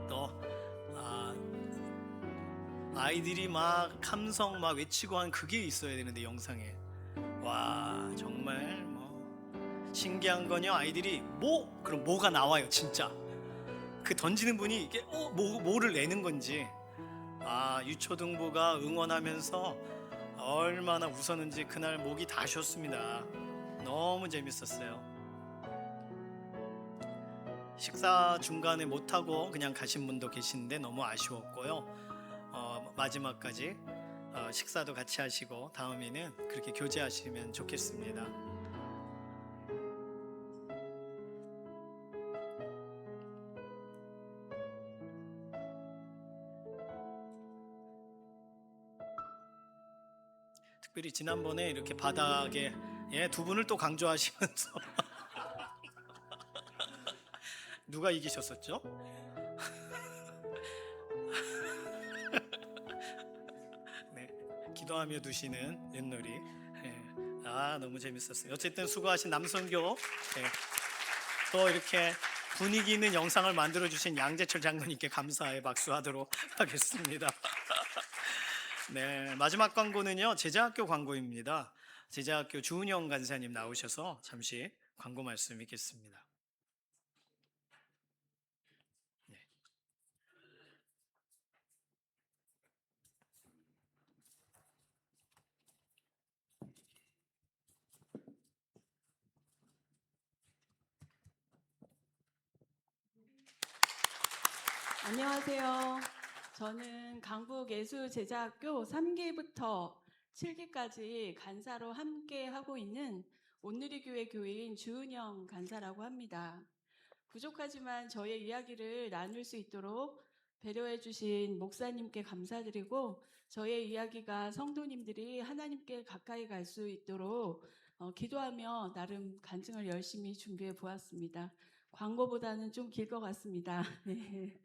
Speaker 3: 또 아이들이 막 함성 막 외치고 한 그게 있어야 되는데 영상에 와 정말 뭐 신기한 건요. 아이들이 그럼 뭐가 나와요. 진짜 그 던지는 분이 이게 뭐를 내는 건지 유초등부가 응원하면서 얼마나 웃었는지 그날 목이 다 쉬었습니다. 너무 재밌었어요. 식사 중간에 못하고 그냥 가신 분도 계신데 너무 아쉬웠고요. 마지막까지 식사도 같이 하시고 다음에는 그렇게 교제하시면 좋겠습니다. 특별히 지난번에 이렇게 바닥에 두 분을 또 강조하시면서 누가 이기셨었죠? 네, 기도하며 두시는 윷놀이. 너무 재밌었어요. 어쨌든 수고하신 남성교. 또 이렇게 분위기 있는 영상을 만들어 주신 양재철 장로님께 감사의 박수하도록 하겠습니다. 네, 마지막 광고는요 제자학교 광고입니다. 제자학교 주은영 간사님 나오셔서 잠시 광고 말씀 있겠습니다.
Speaker 7: 안녕하세요. 저는 강북예수제자학교 3기부터 7기까지 간사로 함께 하고 있는 온누리교회 교인 주은영 간사라고 합니다. 부족하지만 저의 이야기를 나눌 수 있도록 배려해 주신 목사님께 감사드리고 저의 이야기가 성도님들이 하나님께 가까이 갈 수 있도록 기도하며 나름 간증을 열심히 준비해 보았습니다. 광고보다는 좀 길 것 같습니다. 네.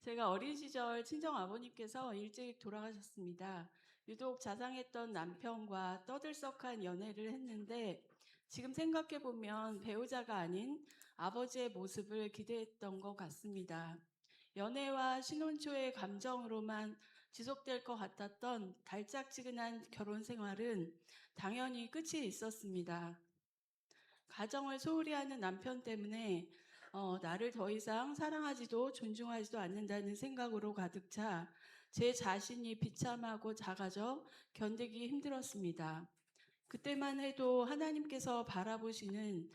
Speaker 7: 제가 어린 시절 친정 아버님께서 일찍 돌아가셨습니다. 유독 자상했던 남편과 떠들썩한 연애를 했는데 지금 생각해보면 배우자가 아닌 아버지의 모습을 기대했던 것 같습니다. 연애와 신혼 초의 감정으로만 지속될 것 같았던 달짝지근한 결혼 생활은 당연히 끝이 있었습니다. 가정을 소홀히 하는 남편 때문에 나를 더 이상 사랑하지도 존중하지도 않는다는 생각으로 가득 차 제 자신이 비참하고 작아져 견디기 힘들었습니다. 그때만 해도 하나님께서 바라보시는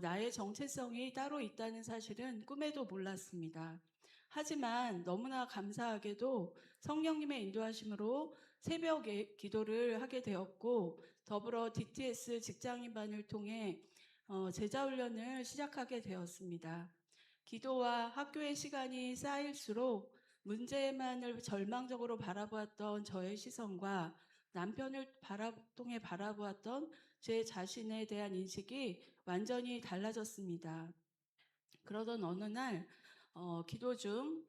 Speaker 7: 나의 정체성이 따로 있다는 사실은 꿈에도 몰랐습니다. 하지만 너무나 감사하게도 성령님의 인도하심으로 새벽 기도를 하게 되었고, 더불어 DTS 직장인반을 통해 제자훈련을 시작하게 되었습니다. 기도와 학교의 시간이 쌓일수록 문제만을 절망적으로 바라보았던 저의 시선과 남편을 통해 바라보았던 제 자신에 대한 인식이 완전히 달라졌습니다. 그러던 어느 날 기도 중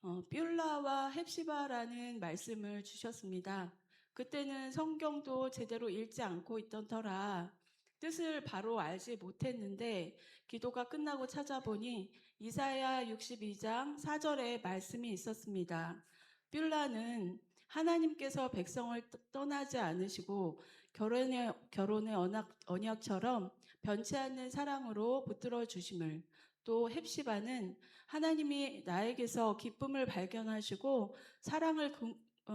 Speaker 7: 뷸라와 헵시바라는 말씀을 주셨습니다. 그때는 성경도 제대로 읽지 않고 있던 터라 뜻을 바로 알지 못했는데, 기도가 끝나고 찾아보니 이사야 62장 4절에 말씀이 있었습니다. 뷸라는 하나님께서 백성을 떠나지 않으시고 결혼의 언약처럼 변치 않는 사랑으로 붙들어 주심을, 또 헵시바는 하나님이 나에게서 기쁨을 발견하시고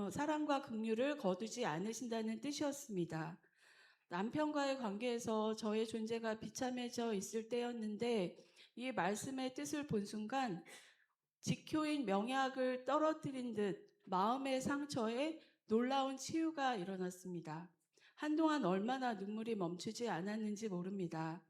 Speaker 7: 사랑과 긍휼을 거두지 않으신다는 뜻이었습니다. 남편과의 관계에서 저의 존재가 비참해져 있을 때였는데, 이 말씀의 뜻을 본 순간 지효인 명약을 떨어뜨린 듯 마음의 상처에 놀라운 치유가 일어났습니다. 한동안 얼마나 눈물이 멈추지 않았는지 모릅니다.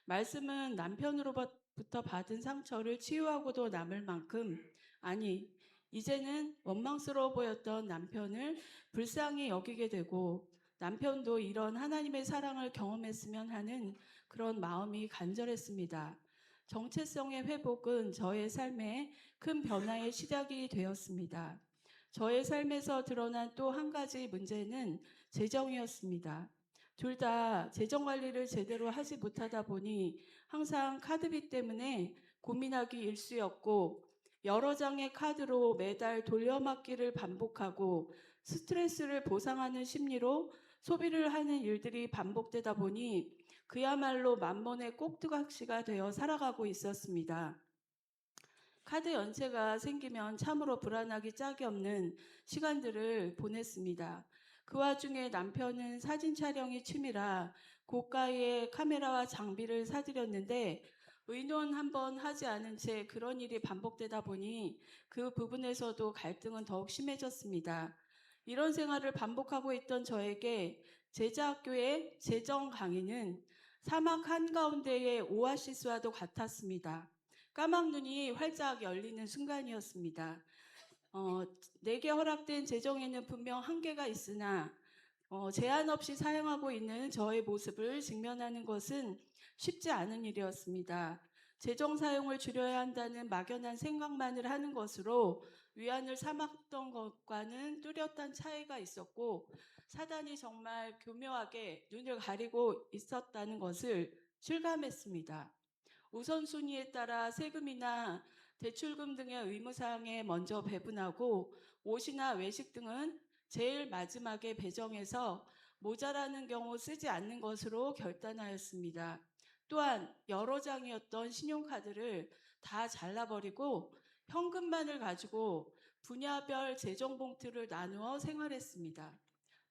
Speaker 7: 말씀은 남편으로부터 받은 상처를 치유하고도 남을 만큼, 아니, 이제는 원망스러워 보였던 남편을 불쌍히 여기게 되고, 남편도 이런 하나님의 사랑을 경험했으면 하는 그런 마음이 간절했습니다. 정체성의 회복은 저의 삶에 큰 변화의 시작이 되었습니다. 저의 삶에서 드러난 또 한 가지 문제는 재정이었습니다. 둘 다 재정 관리를 제대로 하지 못하다 보니 항상 카드비 때문에 고민하기 일쑤였고, 여러 장의 카드로 매달 돌려막기를 반복하고 스트레스를 보상하는 심리로 소비를 하는 일들이 반복되다 보니 그야말로 만mon의 꼭두각시가 되어 살아가고 있었습니다. 카드 연체가 생기면 참으로 불안하기 짝이 없는 시간들을 보냈습니다. 그 와중에 남편은 사진 촬영이 취미라 고가의 카메라와 장비를 사들였는데, 의논 한번 하지 않은 채 그런 일이 반복되다 보니 그 부분에서도 갈등은 더욱 심해졌습니다. 이런 생활을 반복하고 있던 저에게 제자학교의 재정 강의는 사막 한가운데의 오아시스와도 같았습니다. 까막눈이 활짝 열리는 순간이었습니다. 내게 허락된 재정에는 분명 한계가 있으나 제한 없이 사용하고 있는 저의 모습을 직면하는 것은 쉽지 않은 일이었습니다. 재정 사용을 줄여야 한다는 막연한 생각만을 하는 것으로 위안을 삼았던 것과는 뚜렷한 차이가 있었고, 사단이 정말 교묘하게 눈을 가리고 있었다는 것을 실감했습니다. 우선순위에 따라 세금이나 대출금 등의 의무사항에 먼저 배분하고 옷이나 외식 등은 제일 마지막에 배정해서 모자라는 경우 쓰지 않는 것으로 결단하였습니다. 또한 여러 장이었던 신용카드를 다 잘라버리고 현금만을 가지고 분야별 재정 봉투를 나누어 생활했습니다.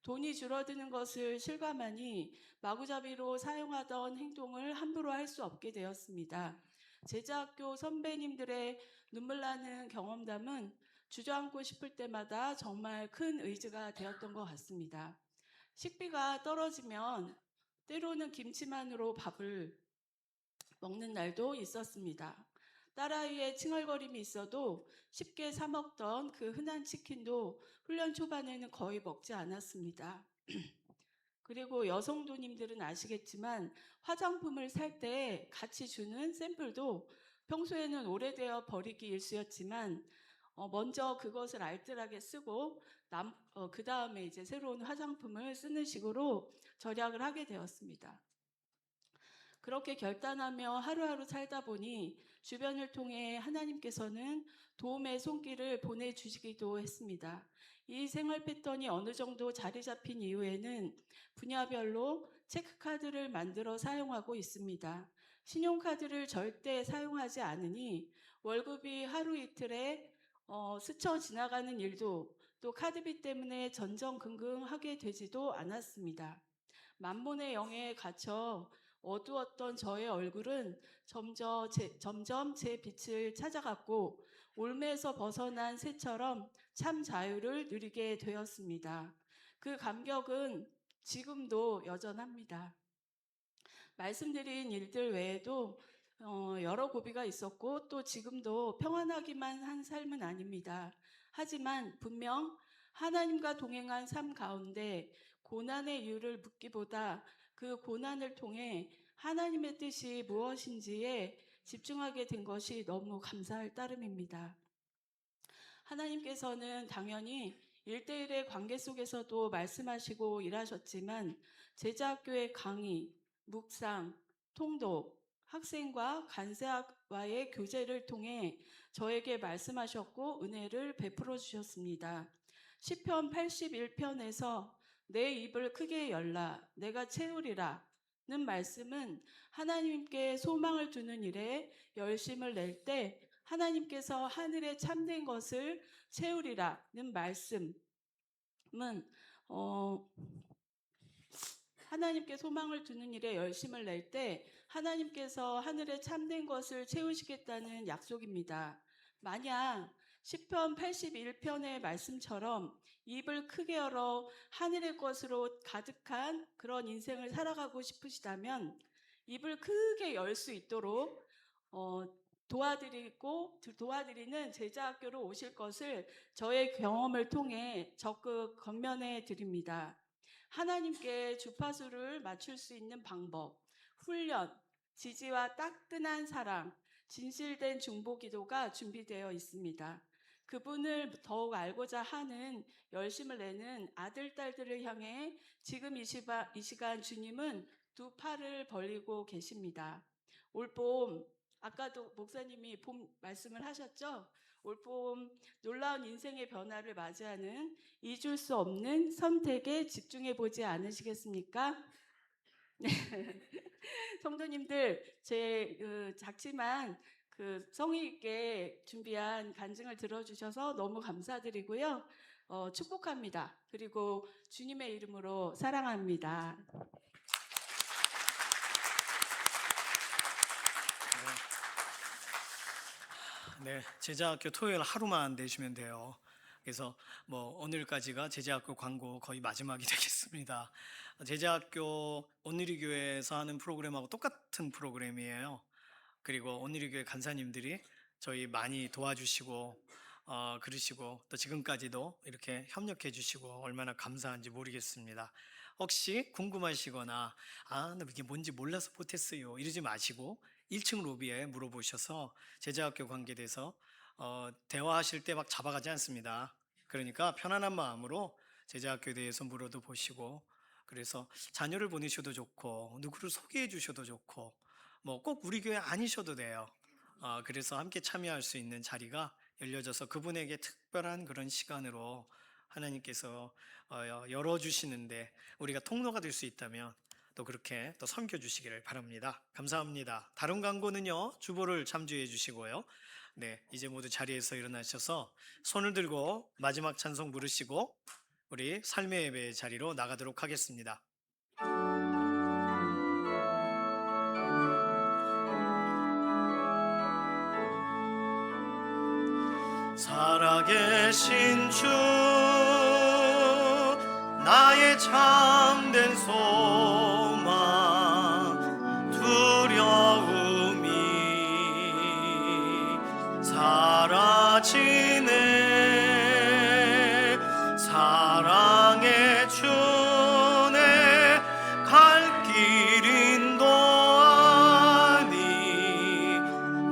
Speaker 7: 돈이 줄어드는 것을 실감하니 마구잡이로 사용하던 행동을 함부로 할 수 없게 되었습니다. 제자학교 선배님들의 눈물 나는 경험담은 주저앉고 싶을 때마다 정말 큰 의지가 되었던 것 같습니다. 식비가 떨어지면 때로는 김치만으로 밥을 먹는 날도 있었습니다. 딸아이의 칭얼거림이 있어도 쉽게 사 먹던 그 흔한 치킨도 훈련 초반에는 거의 먹지 않았습니다. 그리고 여성도님들은 아시겠지만 화장품을 살 때 같이 주는 샘플도 평소에는 오래되어 버리기 일쑤였지만 먼저 그것을 알뜰하게 쓰고 그 다음에 이제 새로운 화장품을 쓰는 식으로 절약을 하게 되었습니다. 그렇게 결단하며 하루하루 살다 보니 주변을 통해 하나님께서는 도움의 손길을 보내주시기도 했습니다. 이 생활 패턴이 어느 정도 자리 잡힌 이후에는 분야별로 체크카드를 만들어 사용하고 있습니다. 신용카드를 절대 사용하지 않으니 월급이 하루 이틀에 스쳐 지나가는 일도 또 카드비 때문에 전전긍긍하게 되지도 않았습니다. 만몬의 영에 갇혀 어두웠던 저의 얼굴은 점점 제 빛을 찾아갔고 올매에서 벗어난 새처럼 참 자유를 누리게 되었습니다. 그 감격은 지금도 여전합니다. 말씀드린 일들 외에도 여러 고비가 있었고 또 지금도 평안하기만 한 삶은 아닙니다. 하지만 분명 하나님과 동행한 삶 가운데 고난의 이유를 묻기보다 그 고난을 통해 하나님의 뜻이 무엇인지에 집중하게 된 것이 너무 감사할 따름입니다. 하나님께서는 당연히 1대1의 관계 속에서도 말씀하시고 일하셨지만 제자학교의 강의, 묵상, 통독, 학생과 간세학과의 교제를 통해 저에게 말씀하셨고 은혜를 베풀어 주셨습니다. 시편 81편에서 내 입을 크게 열라 내가 채우리라 는 말씀은 하나님께 소망을 두는 일에 열심을 낼 때 하나님께서 하늘에 참된 것을 채우리라는 말씀은 하나님께 소망을 두는 일에 열심을 낼 때 하나님께서 하늘에 참된 것을 채우시겠다는 약속입니다. 만약 시편 81편의 말씀처럼 입을 크게 열어 하늘의 것으로 가득한 그런 인생을 살아가고 싶으시다면 입을 크게 열 수 있도록 도와드리는 제자학교로 오실 것을 저의 경험을 통해 적극 권면해 드립니다. 하나님께 주파수를 맞출 수 있는 방법, 훈련, 지지와 따끈한 사랑, 진실된 중보기도가 준비되어 있습니다. 그분을 더욱 알고자 하는 열심을 내는 아들, 딸들을 향해 지금 이 시간 주님은 두 팔을 벌리고 계십니다. 올봄, 아까도 목사님이 봄 말씀을 하셨죠? 올봄 놀라운 인생의 변화를 맞이하는 잊을 수 없는 선택에 집중해 보지 않으시겠습니까? 네. 성도님들, 제 작지만 성의 있게 준비한 간증을 들어주셔서 너무 감사드리고요. 축복합니다. 그리고 주님의 이름으로 사랑합니다.
Speaker 3: 네, 제자학교 토요일 하루만 내시면 돼요. 그래서 오늘까지가 제자학교 광고 거의 마지막이 되겠습니다. 제자학교 온누리 교회에서 하는 프로그램하고 똑같은 프로그램이에요. 그리고 온누리 교회 간사님들이 저희 많이 도와주시고 그러시고 또 지금까지도 이렇게 협력해 주시고 얼마나 감사한지 모르겠습니다. 혹시 궁금하시거나 나 이게 뭔지 몰라서 못했어요 이러지 마시고 1층 로비에 물어보셔서 제자학교 관계돼서 대화하실 때 막 잡아가지 않습니다. 그러니까 편안한 마음으로 제자학교에 대해서 물어도 보시고 그래서 자녀를 보내셔도 좋고 누구를 소개해 주셔도 좋고 꼭 우리 교회 아니셔도 돼요. 그래서 함께 참여할 수 있는 자리가 열려져서 그분에게 특별한 그런 시간으로 하나님께서 열어주시는데 우리가 통로가 될 수 있다면 또 그렇게 또 섬겨주시기를 바랍니다. 감사합니다. 다른 광고는요 주보를 참조해 주시고요. 네, 이제 모두 자리에서 일어나셔서 손을 들고 마지막 찬송 부르시고 우리 삶의 예배의 자리로 나가도록 하겠습니다. 살아계신 주 나의 참된 소망 두려움이 사라지네 사랑의 주내 갈 길 인도하니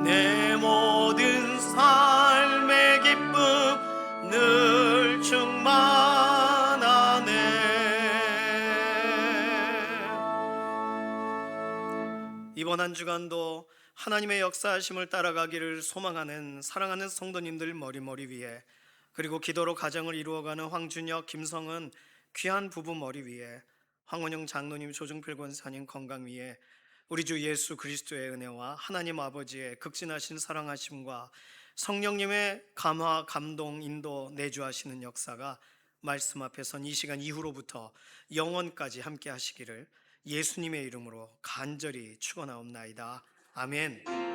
Speaker 3: 내 모든 삶의 기쁨 늘 충만하네 이번 한 주간도 하나님의 역사하심을 따라가기를 소망하는 사랑하는 성도님들 머리 위에, 그리고 기도로 가정을 이루어가는 황준혁, 김성은 귀한 부부 머리 위에, 황원영 장로님, 조중필 권사님 건강 위에 우리 주 예수 그리스도의 은혜와 하나님 아버지의 극진하신 사랑하심과 성령님의 감화, 감동, 인도, 내주하시는 역사가 말씀 앞에 선 이 시간 이후로부터 영원까지 함께 하시기를 예수님의 이름으로 간절히 축원하옵나이다. 아멘.